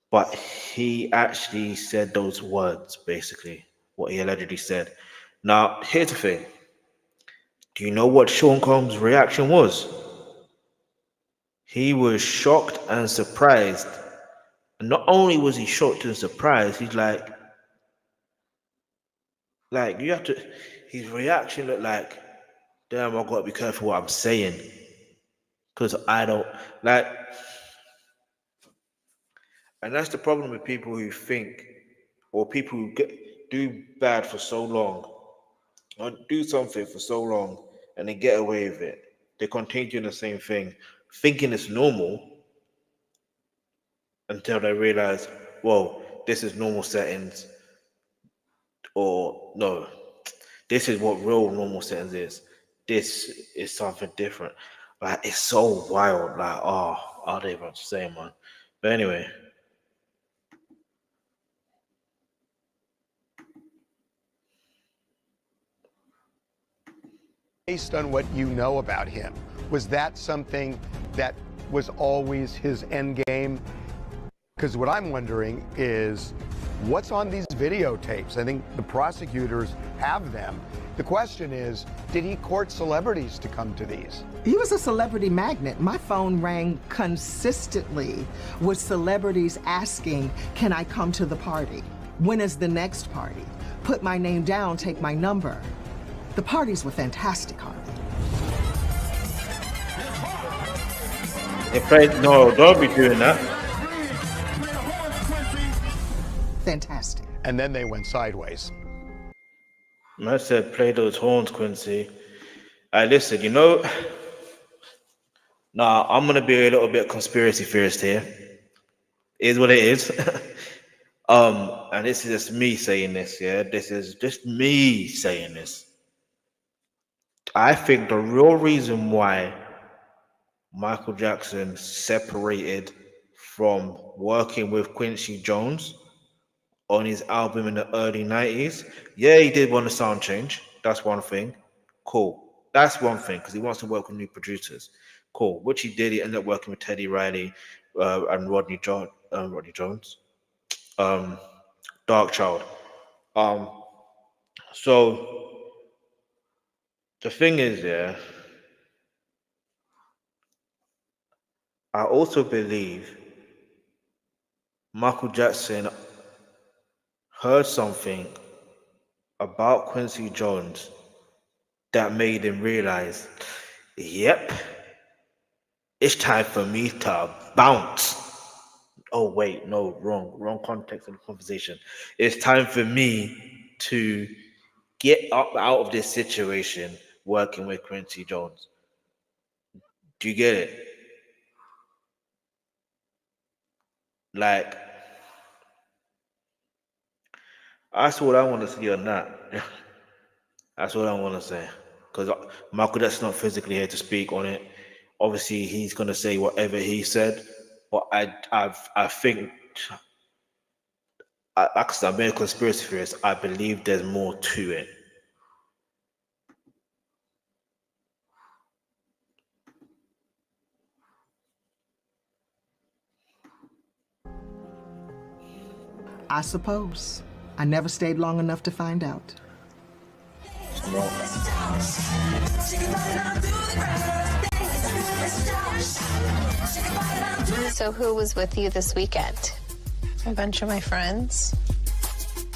but he actually said those words, basically, what he allegedly said. Now, here's the thing. Do you know what Sean Combs' reaction was? He was shocked and surprised. And not only was he shocked and surprised, he's like you have to, his reaction looked like, damn, I've got to be careful what I'm saying. Because I don't, like, and that's the problem with people who think, or people who do bad for so long, or do something for so long, and they get away with it. They continue doing the same thing, thinking it's normal, until they realize, whoa, this is normal settings, or no, this is what real normal settings is. This is something different. Like, it's so wild. Like, I don't even know what to say, man. But anyway. Based on what you know about him, was that something that was always his end game? Because what I'm wondering is, what's on these videotapes? I think the prosecutors have them. The question is, did he court celebrities to come to these? He was a celebrity magnet. My phone rang consistently with celebrities asking, can I come to the party? When is the next party? Put my name down, take my number. The parties were fantastic, Harvey. They played, no, don't be doing that. Fantastic. And then they went sideways. I said, play those horns, Quincy. Listen, you know, Nah, I'm gonna be a little bit conspiracy theorist here. It is what it is. And this is just me saying this, yeah. This is just me saying this. I think the real reason why Michael Jackson separated from working with Quincy Jones on his album in the early 90s, yeah, he did want a sound change. That's one thing. Cool. That's one thing, because he wants to work with new producers. Cool. Which he did. He ended up working with Teddy Riley and Rodney Jones. Dark Child. So the thing is, yeah, I also believe Michael Jackson heard something about Quincy Jones that made him realize, yep, it's time for me to bounce. Oh wait, no, wrong context of the conversation. It's time for me to get up out of this situation working with Quincy Jones. Do you get it? Like, that's what I want to see on that. That's what I want to say. Because Michael Jackson's not physically here to speak on it. Obviously, he's going to say whatever he said. But I think, like I said, I'm a conspiracy theorist. I believe there's more to it. I suppose. I never stayed long enough to find out. So who was with you this weekend? A bunch of my friends.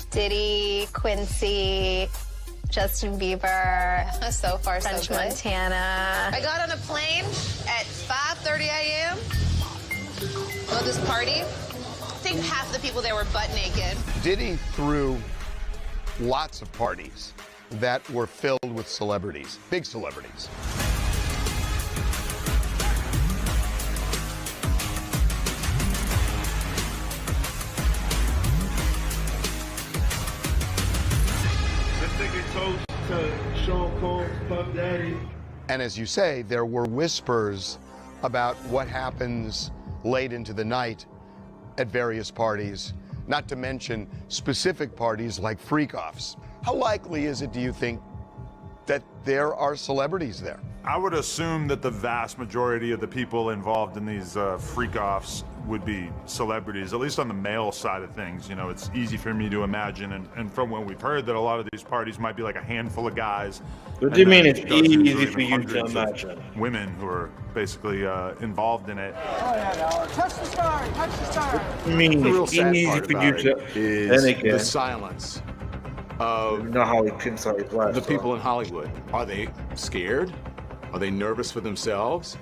Diddy, Quincy, Justin Bieber, So far, French so good. Montana. I got on a plane at 5:30 a.m. Go to this party. I think half the people there were butt naked. Diddy threw lots of parties that were filled with celebrities, big celebrities. Toast to Sean Combs, Puff Daddy. And as you say, there were whispers about what happens late into the night at various parties, not to mention specific parties like freak-offs. How likely is it, do you think, that there are celebrities there? I would assume that the vast majority of the people involved in these freak-offs would be celebrities, at least on the male side of things. You know, it's easy for me to imagine, and from what we've heard, that a lot of these parties might be like a handful of guys. What do you mean it's easy for you to imagine? Women who are basically involved in it. Touch the star, touch the star. I mean, The real it's sad easy part for about you it to. is Then again, the silence of you know how he pimps out his wife. the people in Hollywood. Are they scared? Are they nervous for themselves?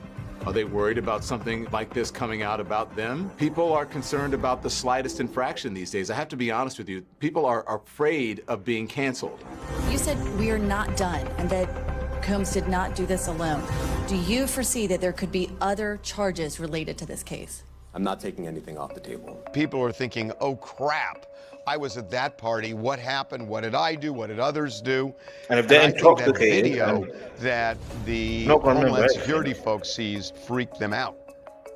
Are they worried about something like this coming out about them? People are concerned about the slightest infraction these days. I have to be honest with you. People are afraid of being canceled. You said we are not done and that Combs did not do this alone. Do you foresee that there could be other charges related to this case? I'm not taking anything off the table. People are thinking, oh crap, I was at that party. What happened? What did I do? What did others do? And if they're I think that intoxicated, video that the No comment, Homeland right? Security folks sees freaked them out.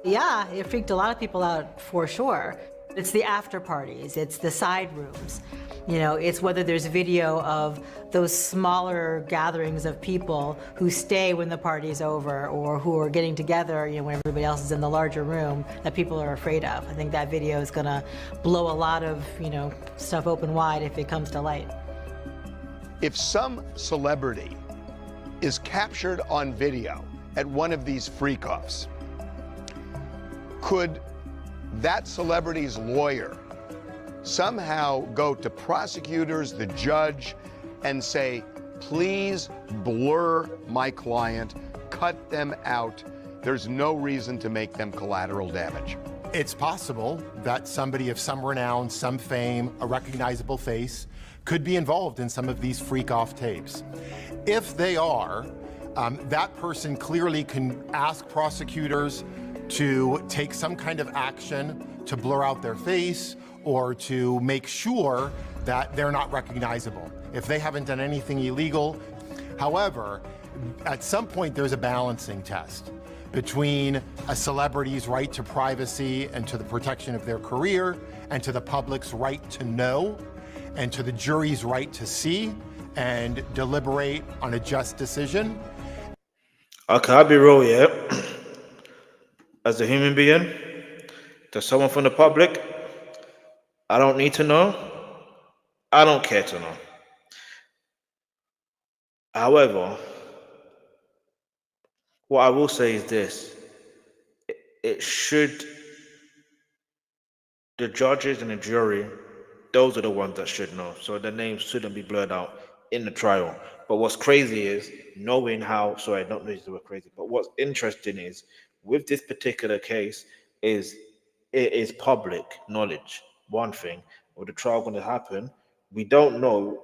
Yeah, it freaked a lot of people out for sure. It's the after parties, it's the side rooms. You know, it's whether there's video of those smaller gatherings of people who stay when the party's over or who are getting together, you know, when everybody else is in the larger room that people are afraid of. I think that video is gonna blow a lot of, you know, stuff open wide if it comes to light. If some celebrity is captured on video at one of these freak-offs, could that celebrity's lawyer somehow go to prosecutors, the judge, and say, please blur my client, cut them out. There's no reason to make them collateral damage. It's possible that somebody of some renown, some fame, a recognizable face, could be involved in some of these freak-off tapes. If they are, that person clearly can ask prosecutors to take some kind of action to blur out their face or to make sure that they're not recognizable if they haven't done anything illegal. However, at some point there's a balancing test between a celebrity's right to privacy and to the protection of their career, and to the public's right to know, and to the jury's right to see and deliberate on a just decision. Okay, I'll be real, yeah. As a human being, to someone from the public, I don't need to know. I don't care to know. However, what I will say is this. It should, the judges and the jury, those are the ones that should know. So the names shouldn't be blurred out in the trial. But what's crazy is knowing how, sorry, not knowing the word crazy, but what's interesting is with this particular case is it is public knowledge. One thing, with the trial going to happen, we don't know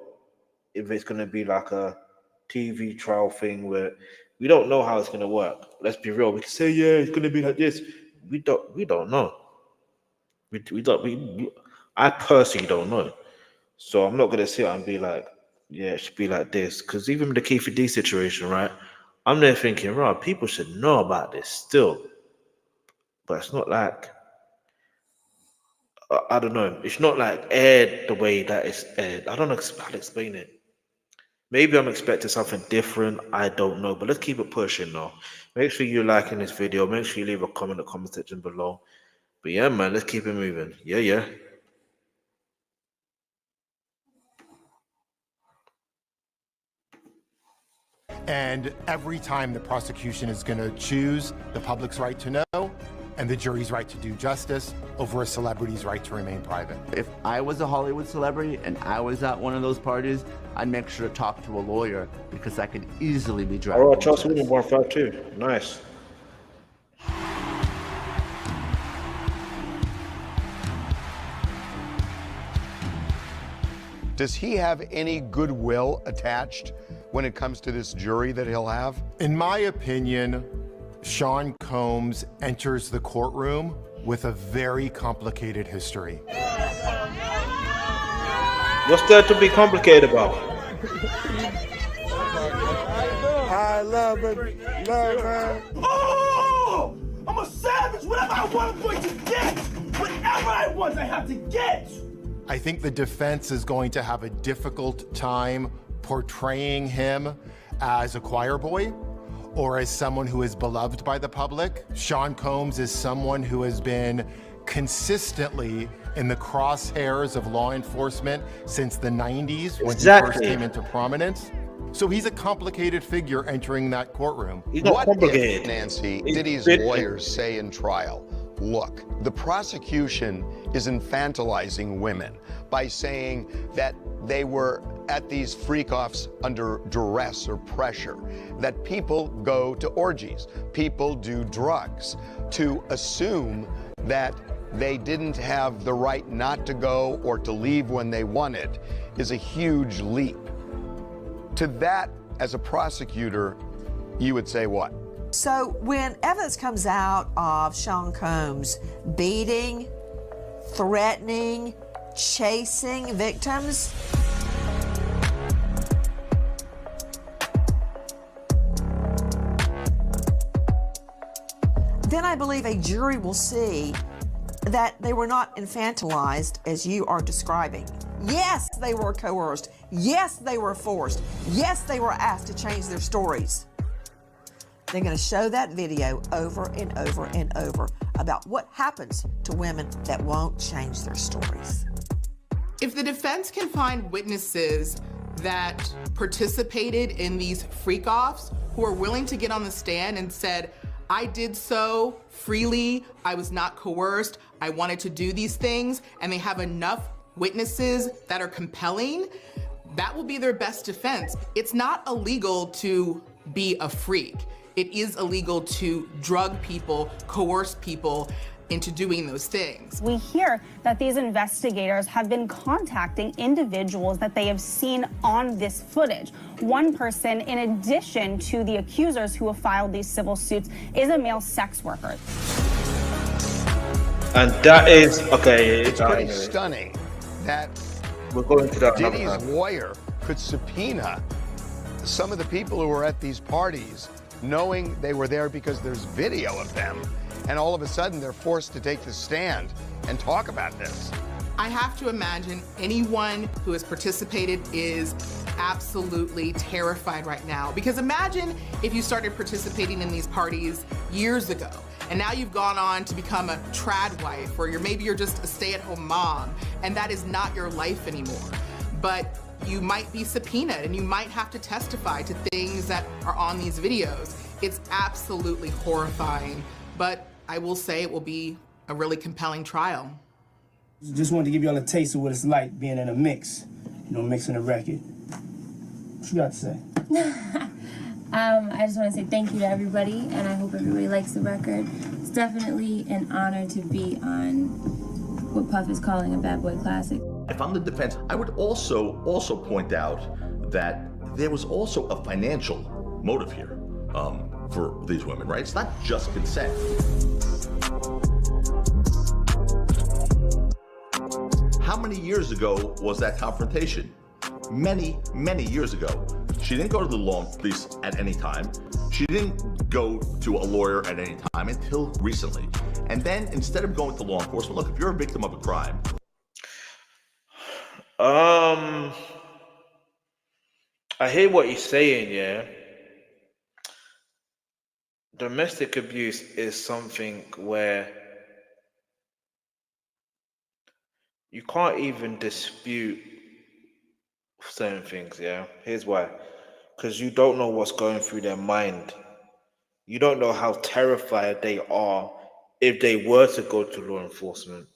if it's going to be like a TV trial thing where we don't know how it's going to work. Let's be real. We can say, yeah, it's going to be like this. We don't know. I personally don't know. So I'm not going to sit and be like, yeah, it should be like this. Because even with the Keefer D situation, right? I'm there thinking, right, people should know about this still. But it's not like, I don't know. It's not like aired the way that it's aired. I don't know how to explain it. Maybe I'm expecting something different. I don't know. But let's keep it pushing now. Make sure you're liking this video. Make sure you leave a comment in the comment section below. But yeah, man, let's keep it moving. Yeah. And every time the prosecution is going to choose the public's right to know and the jury's right to do justice over a celebrity's right to remain private. If I was a Hollywood celebrity and I was at one of those parties, I'd make sure to talk to a lawyer because I could easily be dragged. All right, Charles William 152. Nice. Does he have any goodwill attached when it comes to this jury that he'll have? In my opinion, Sean Combs enters the courtroom with a very complicated history. What's there to be complicated about? I love it. Oh! I'm a savage. Whatever I want, I'm going to get. Whatever I want, I have to get. I think the defense is going to have a difficult time portraying him as a choir boy or as someone who is beloved by the public. Sean Combs is someone who has been consistently in the crosshairs of law enforcement since the 90s when he first came into prominence. So he's a complicated figure entering that courtroom. He's not complicated. If, Nancy, Diddy's lawyers say in trial, look, the prosecution is infantilizing women by saying that they were at these freak-offs under duress or pressure, that people go to orgies, people do drugs. To assume that they didn't have the right not to go or to leave when they wanted is a huge leap. To that, as a prosecutor, you would say what? So when evidence comes out of Sean Combs beating, threatening, chasing victims, then I believe a jury will see that they were not infantilized as you are describing. Yes, they were coerced. Yes, they were forced. Yes, they were asked to change their stories. They're going to show that video over and over and over about what happens to women that won't change their stories. If the defense can find witnesses that participated in these freak-offs who are willing to get on the stand and said, I did so freely, I was not coerced, I wanted to do these things, and they have enough witnesses that are compelling, that will be their best defense. It's not illegal to be a freak. It is illegal to drug people, coerce people, into doing those things. We hear that these investigators have been contacting individuals that they have seen on this footage. One person, in addition to the accusers who have filed these civil suits, is a male sex worker. And that is, okay. It's pretty stunning that we're going to that Diddy's lawyer could subpoena some of the people who were at these parties, knowing they were there because there's video of them, and all of a sudden they're forced to take the stand and talk about this. I have to imagine anyone who has participated is absolutely terrified right now. Because imagine if you started participating in these parties years ago, and now you've gone on to become a trad wife, or maybe you're just a stay-at-home mom, and that is not your life anymore. But you might be subpoenaed and you might have to testify to things that are on these videos. It's absolutely horrifying, but I will say it will be a really compelling trial. Just wanted to give y'all a taste of what it's like being in a mix, mixing a record. What you got to say? I just want to say thank you to everybody, and I hope everybody likes the record. It's definitely an honor to be on what Puff is calling a bad boy classic. If I'm the defense, I would also point out that there was also a financial motive here for these women, right? It's not just consent. How many years ago was that confrontation? Many, many years ago. She didn't go to the law police at any time. She didn't go to a lawyer at any time until recently. And then instead of going to law enforcement, look, if you're a victim of a crime. I hear what you're saying, yeah. Domestic abuse is something where you can't even dispute certain things, yeah. Here's why. Because you don't know what's going through their mind. You don't know how terrified they are if they were to go to law enforcement.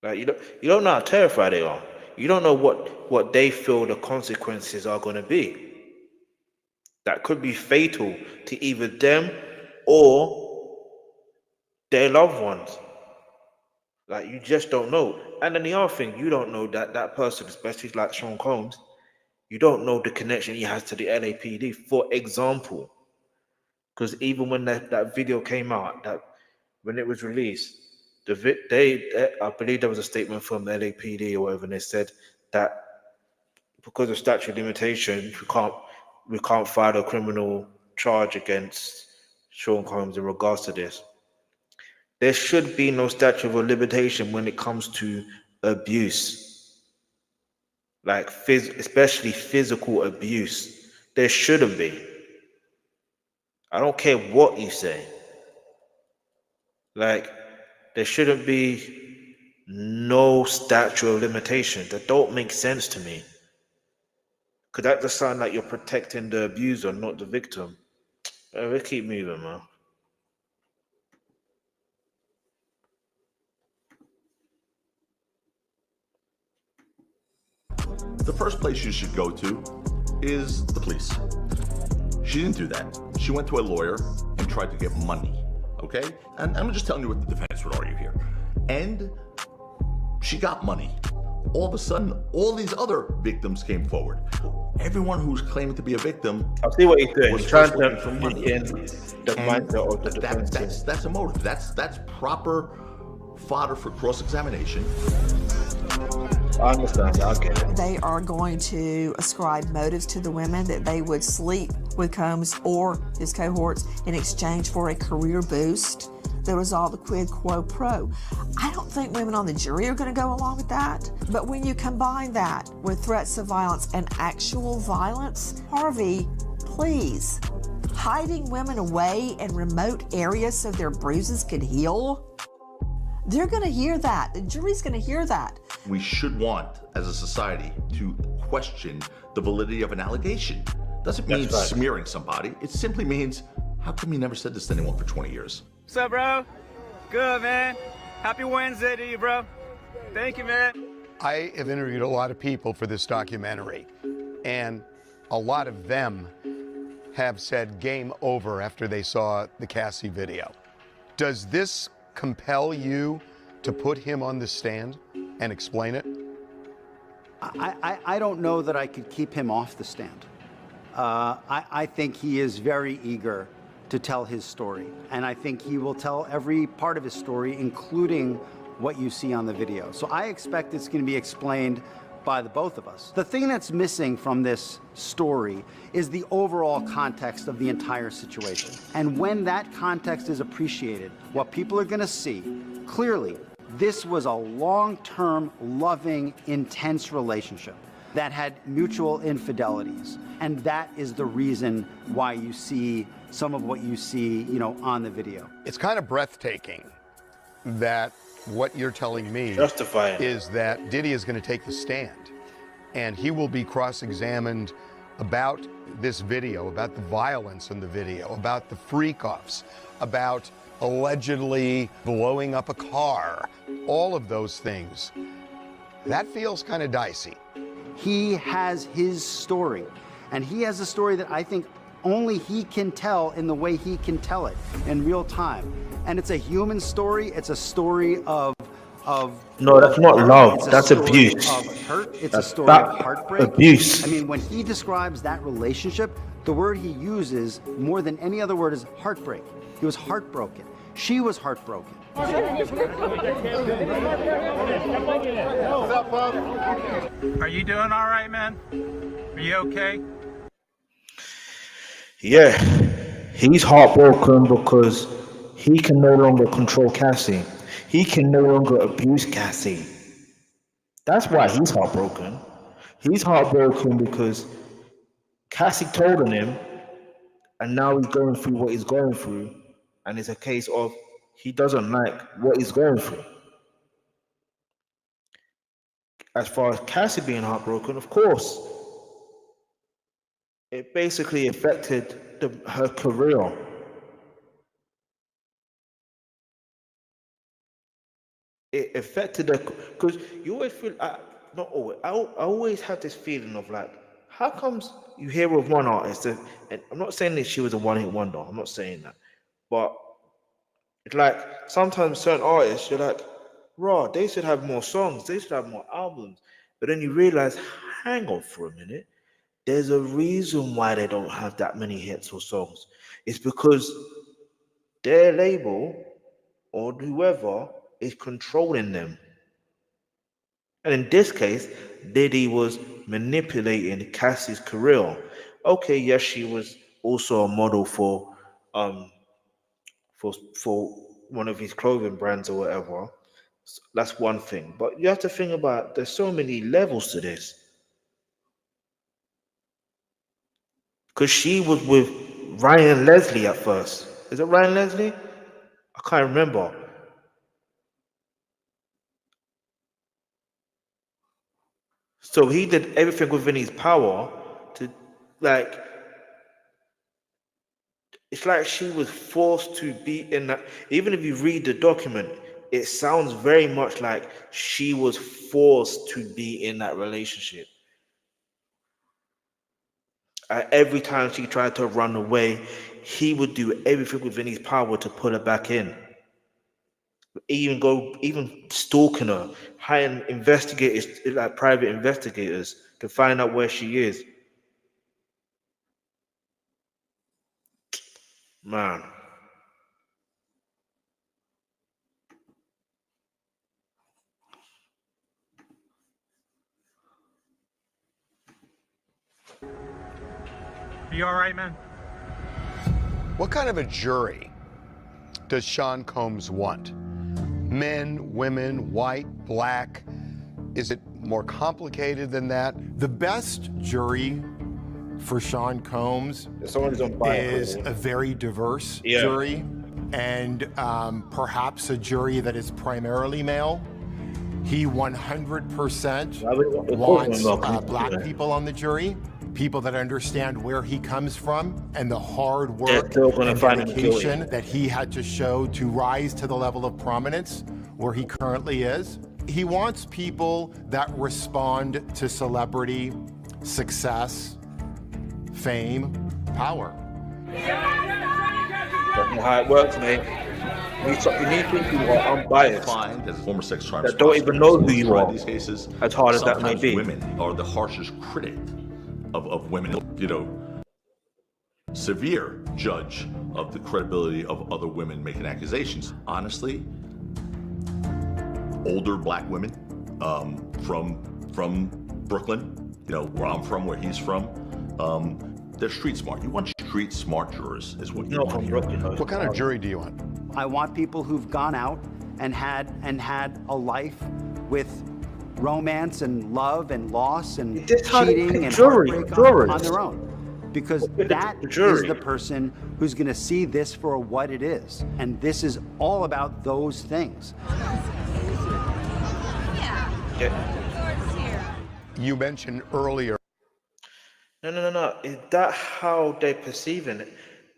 Like you don't know how terrified they are. You don't know what they feel the consequences are going to be. That could be fatal to either them or their loved ones. Like, you just don't know. And then the other thing, you don't know that person, especially like Sean Combs, you don't know the connection he has to the LAPD, for example. Because even when that video came out, when it was released, I believe there was a statement from the LAPD or whatever, and they said that because of statute of limitations, we can't file a criminal charge against Sean Combs in regards to this. There should be no statute of limitation when it comes to abuse, like especially physical abuse. There shouldn't be. I don't care what you say. Like, there shouldn't be no statute of limitation. That don't make sense to me. Because that just sound like you're protecting the abuser, not the victim. Let's keep moving, man. The first place you should go to is the police. She didn't do that. She went to a lawyer and tried to get money, okay? And I'm just telling you what the defense would argue here. And she got money. All of a sudden, all these other victims came forward. Everyone who's claiming to be a victim. I see what he's doing. Was He's trying looking to for money. in the mindset of the defense. That's a motive. That's proper fodder for cross-examination. I understand. I get it. They are going to ascribe motives to the women, that they would sleep with Combs or his cohorts in exchange for a career boost. There was all the quid quo pro. I don't think women on the jury are going to go along with that. But when you combine that with threats of violence and actual violence, Harvey, please, hiding women away in remote areas so their bruises could heal, they're going to hear that. The jury's going to hear that. We should want, as a society, to question the validity of an allegation. Doesn't mean smearing somebody. It simply means, how come you never said this to anyone for 20 years? What's up, bro? Good, man. Happy Wednesday to you, bro. Thank you, man. I have interviewed a lot of people for this documentary, and a lot of them have said game over after they saw the Cassie video. Does this compel you to put him on the stand and explain it? I don't know that I could keep him off the stand. I think he is very eager to tell his story, and I think he will tell every part of his story, including what you see on the video. So I expect it's going to be explained by the both of us. The thing that's missing from this story is the overall context of the entire situation. And when that context is appreciated, what people are going to see clearly, this was a long-term, loving, intense relationship that had mutual infidelities. And that is the reason why you see some of what you see, on the video. It's kind of breathtaking that what you're telling me is that Diddy is going to take the stand and he will be cross-examined about this video, about the violence in the video, about the freak-offs, about allegedly blowing up a car, all of those things. That feels kind of dicey. He has his story, and he has a story that I think only he can tell in the way he can tell it in real time. And it's a human story. It's a story of no, that's not love. That's abuse. Of hurt. It's a story of heartbreak. Abuse. I mean, when he describes that relationship, the word he uses more than any other word is heartbreak. He was heartbroken. She was heartbroken. Are you doing all right, man? Are you okay? Yeah, he's heartbroken because he can no longer control Cassie. He can no longer abuse Cassie. That's why he's heartbroken. He's heartbroken because Cassie told on him, and now he's going through what he's going through, and it's a case of he doesn't like what he's going through. As far as Cassie being heartbroken, of course, it basically affected her career. It affected her, because you always feel, not always, I always have this feeling of like, how comes you hear of one artist, and I'm not saying that she was a one-hit wonder, I'm not saying that, but it's like, sometimes certain artists, you're like, raw, they should have more songs, they should have more albums, but then you realize, hang on for a minute, there's a reason why they don't have that many hits or songs. It's because their label, or whoever, is controlling them. And in this case, Diddy was manipulating Cassie's career. Okay, yes, she was also a model for one of his clothing brands or whatever. So that's one thing. But you have to think about, there's so many levels to this. Because she was with Ryan Leslie at first. Is it Ryan Leslie? I can't remember. So he did everything within his power to, like, it's like she was forced to be in that. Even if you read the document, it sounds very much like she was forced to be in that relationship. Every time she tried to run away, he would do everything within his power to put her back in. Even stalking her, hiring investigators, like private investigators, to find out where she is. Man. Are you all right, man? What kind of a jury does Sean Combs want? Men, women, white, black? Is it more complicated than that? The best jury for Sean Combs is a very diverse jury, and perhaps a jury that is primarily male. He 100% wants black people on the jury, people that understand where he comes from and the hard work and dedication that he had to show to rise to the level of prominence where he currently is. He wants people that respond to celebrity, success, fame, power. That's not how it works, mate. You need people who are unbiased, As a former sex crimes that don't even know who you are, these cases, as hard as that may sometimes be. women are the harshest critic of women. You know, severe judge of the credibility of other women making accusations. Honestly, older black women from Brooklyn, you know, where I'm from, where he's from, they're street smart. You want street smart jurors is what you want here. What kind of jury do you want? I want people who've gone out and had a life with romance and love and loss and cheating and heartbreak on their own. Because that is the person who's going to see this for what it is. And this is all about those things. You mentioned earlier. No. Is that how they're perceiving it?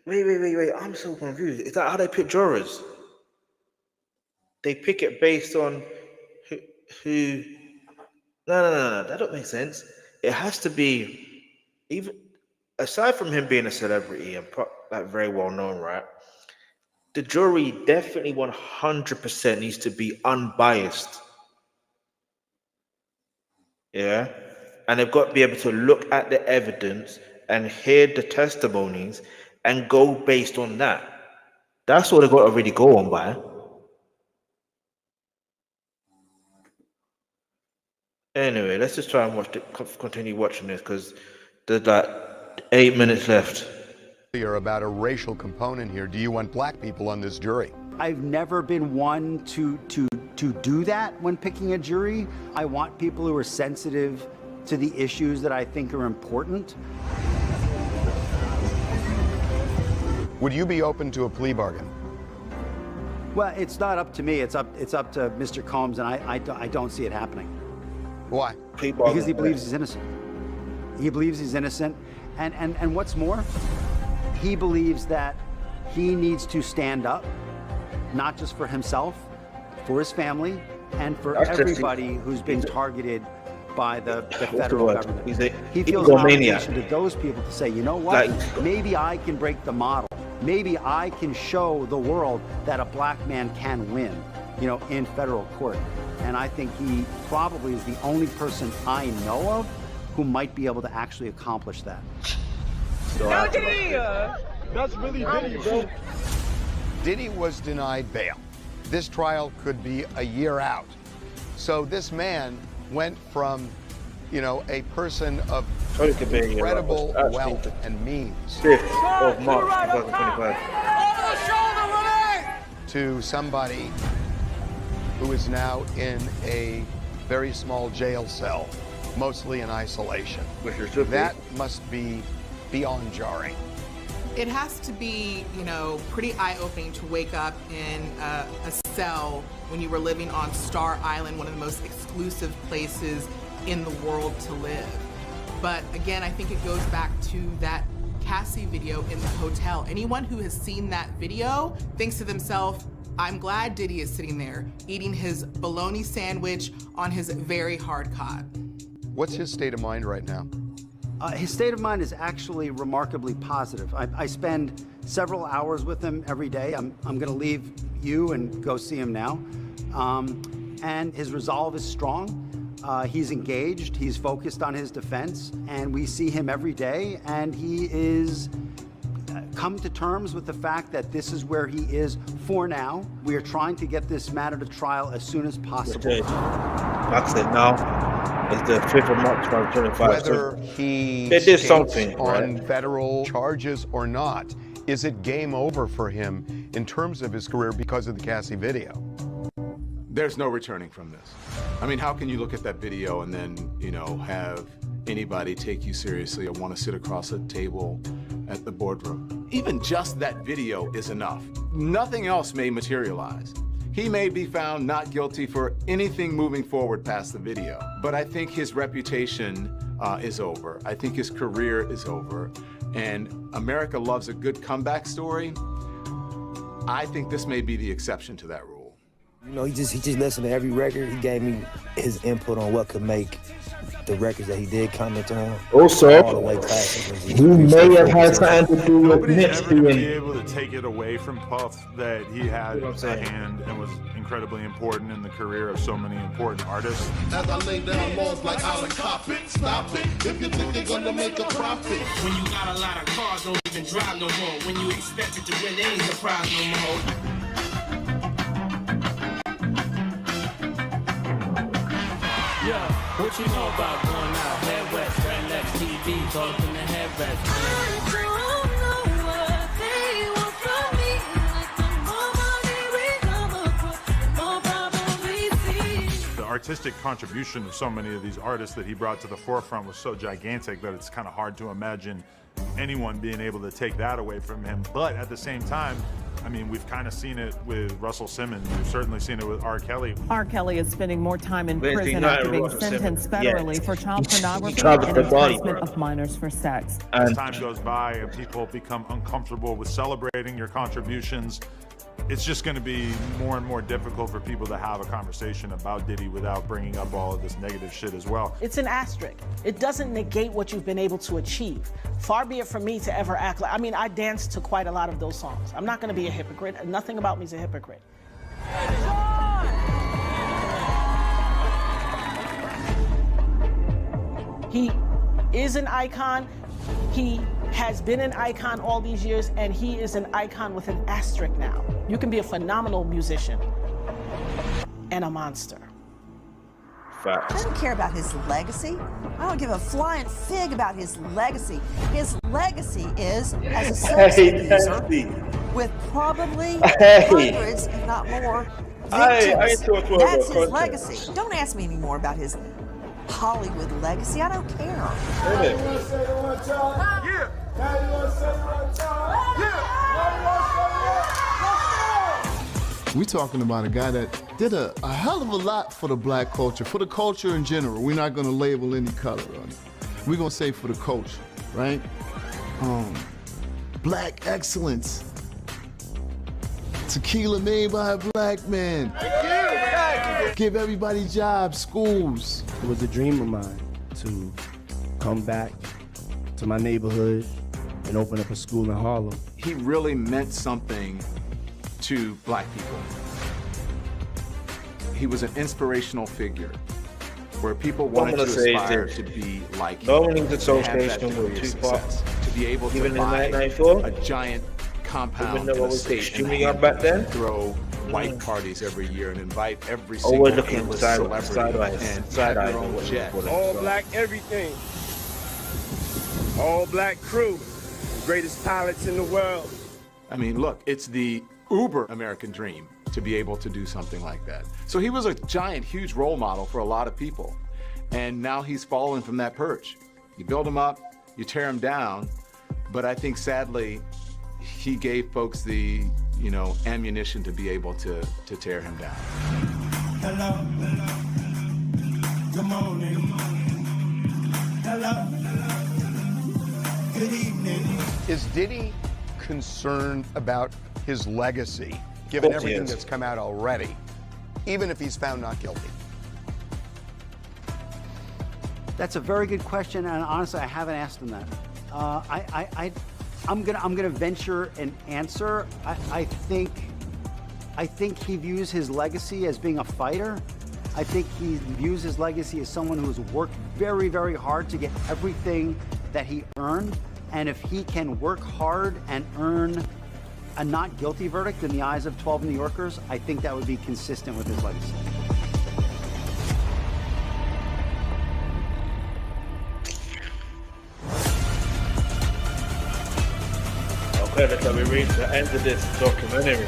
Wait. I'm so confused. Is that how they pick jurors? They pick it based on who... No. That don't make sense. It has to be, even aside from him being a celebrity and like very well known, right? The jury definitely 100% needs to be unbiased. Yeah, and they've got to be able to look at the evidence and hear the testimonies and go based on that. That's what they've got to really go on by. Anyway, let's just try and continue watching this, because there's like 8 minutes left. You're about a racial component here. Do you want black people on this jury? I've never been one to do that when picking a jury. I want people who are sensitive to the issues that I think are important. Would you be open to a plea bargain? Well, it's not up to me. It's up to Mr. Combs, and I don't see it happening. Why? Because he believes he's innocent. He believes he's innocent, and what's more, he believes that he needs to stand up, not just for himself, for his family, and for everybody who's been targeted by the federal government. He feels an obligation to those people to say, you know what, maybe I can break the model. Maybe I can show the world that a black man can win, you know, in federal court. And I think he probably is the only person I know of who might be able to actually accomplish that. That's really Diddy, bro. Diddy was denied bail. This trial could be a year out. So this man went from, you know, a person of incredible wealth and means 5th of March 2025 to somebody who is now in a very small jail cell, mostly in isolation. That must be beyond jarring. It has to be, you know, pretty eye-opening to wake up in a cell when you were living on Star Island, one of the most exclusive places in the world to live. But again, I think it goes back to that Cassie video in the hotel. Anyone who has seen that video thinks to themselves, I'm glad Diddy is sitting there eating his bologna sandwich on his very hard cot. What's his state of mind right now? His state of mind is actually remarkably positive. I spend several hours with him every day. I'm going to leave you and go see him now. And his resolve is strong. He's engaged. He's focused on his defense. And we see him every day. And he is come to terms with the fact that this is where he is for now. We are trying to get this matter to trial as soon as possible. That's it now. It's the 5th of March 2025. Whether he did something on federal charges or not, is it game over for him in terms of his career because of the Cassie video? There's no returning from this. I mean, how can you look at that video and then, you know, have anybody take you seriously or want to sit across a table at the boardroom? Even just that video is enough. Nothing else may materialize. He may be found not guilty for anything moving forward past the video, but I think his reputation is over. I think his career is over. And America loves a good comeback story. I think this may be the exception to that rule. You know, he just listened to every record. He gave me his input on what could make the records that he did comment on. Also, all the way classic. he may have had something to do with Nobody's Nips ever going to be being. able to take it away from Puff that he had a hand and was incredibly important in the career of so many important artists. As I lay down laws like Island Cop it, stop it, if you think they're gonna make a profit. When you got a lot of cars, don't even drive no more. When you expected to win, they ain't surprised no more. Yeah, what you know about going out? Head west, Redlex TV, talking to headrest. The artistic contribution of so many of these artists that he brought to the forefront was so gigantic that it's kind of hard to imagine anyone being able to take that away from him. But at the same time, I mean, we've kind of seen it with Russell Simmons. We've certainly seen it with R. Kelly. R. Kelly is spending more time in Wednesday prison night, after being Russell sentenced Simmons. federally Yes. for child pornography Child and the body, enticement bro. of minors for sex. As time goes by and people become uncomfortable with celebrating your contributions, it's just going to be more and more difficult for people to have a conversation about Diddy without bringing up all of this negative shit as well. It's an asterisk. It doesn't negate what you've been able to achieve. Far be it from me to ever act like, I mean, I danced to quite a lot of those songs. I'm not going to be a hypocrite. Nothing about me is a hypocrite. He is an icon. He has been an icon all these years, and he is an icon with an asterisk now. You can be a phenomenal musician and a monster. I don't care about his legacy. I don't give a flying fig about his legacy. His legacy is as a sex abuser with probably hundreds, if not more, victims. That's his legacy. Don't ask me anymore about his Hollywood legacy. I don't care. We're talking about a guy that did a hell of a lot for the black culture, for the culture in general. We're not gonna label any color on it. We're gonna say for the culture, right? Black excellence. Tequila made by a black man. Give everybody jobs, schools. It was a dream of mine to come back to my neighborhood and open up a school in Harlem. He really meant something to black people. He was an inspirational figure where people wanted to aspire to be like him. No one needs to have that association degree with of Tupac. success, to be able to Even in buy 1994, a giant compound even though in I a was state extremely and young back then. throw white parties every year and invite every Oh, single we're looking A-list sideways, celebrity and have your own jet. All black everything. All black crew. Greatest pilots in the world. I mean, look, it's the uber American dream to be able to do something like that. So he was a giant, huge role model for a lot of people. And now he's fallen from that perch. You build him up, you tear him down, but I think sadly, he gave folks the, ammunition to be able to tear him down. Hello, hello. Good morning. Hello. Good evening. Is Diddy concerned about his legacy, given Of course he everything is. that's come out already, even if he's found not guilty? That's a very good question, and honestly, I haven't asked him that. I'm gonna venture an answer. I think he views his legacy as being a fighter. I think he views his legacy as someone who has worked very, very hard to get everything that he earned. And if he can work hard and earn a not guilty verdict in the eyes of 12 New Yorkers, I think that would be consistent with his legacy. Okay, let's have we reached the end of this documentary.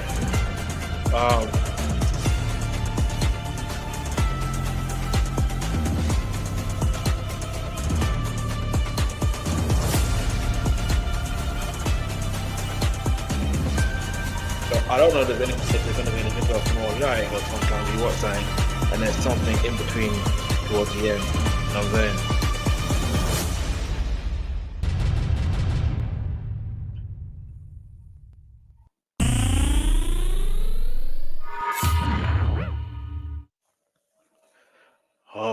So I don't know if there's going to be anything else more lying or sometimes you watch something and there's something in between towards the end. You know what I'm saying?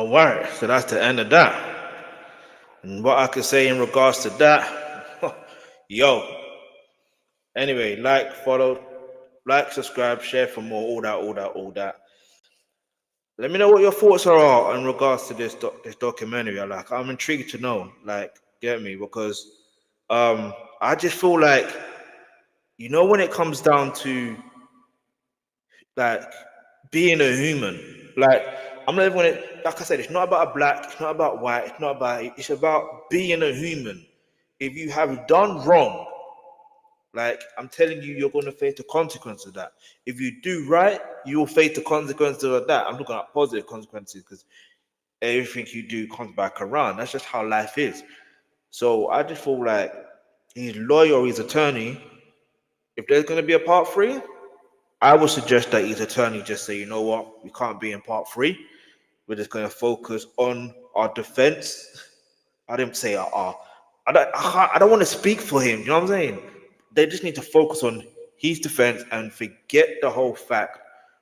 All right, so that's the end of that. And what I could say in regards to that, yo. Anyway, like, follow, subscribe, share for more, all that. Let me know what your thoughts are in regards to this documentary. I'm intrigued to know, get me, because I just feel like, when it comes down to being a human, I'm not even gonna, like I said, it's not about a black, it's not about white, it's about being a human. If you have done wrong, I'm telling you, you're going to face the consequence of that. If you do right, you will face the consequences of that. I'm looking at positive consequences because everything you do comes back around. That's just how life is. So I just feel like his lawyer or his attorney, if there's going to be a part 3, I would suggest that his attorney just say, you know what, we can't be in part 3. We're just going to focus on our defense. I didn't say I don't want to speak for him. You know what I'm saying? They just need to focus on his defense and forget the whole fact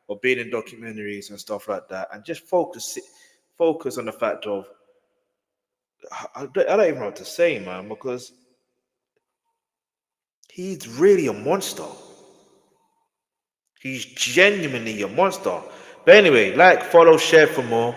of being in documentaries and stuff like that, and just focus on the fact of I don't even know what to say, man, because he's really a monster. He's genuinely a monster. But anyway, follow, share for more.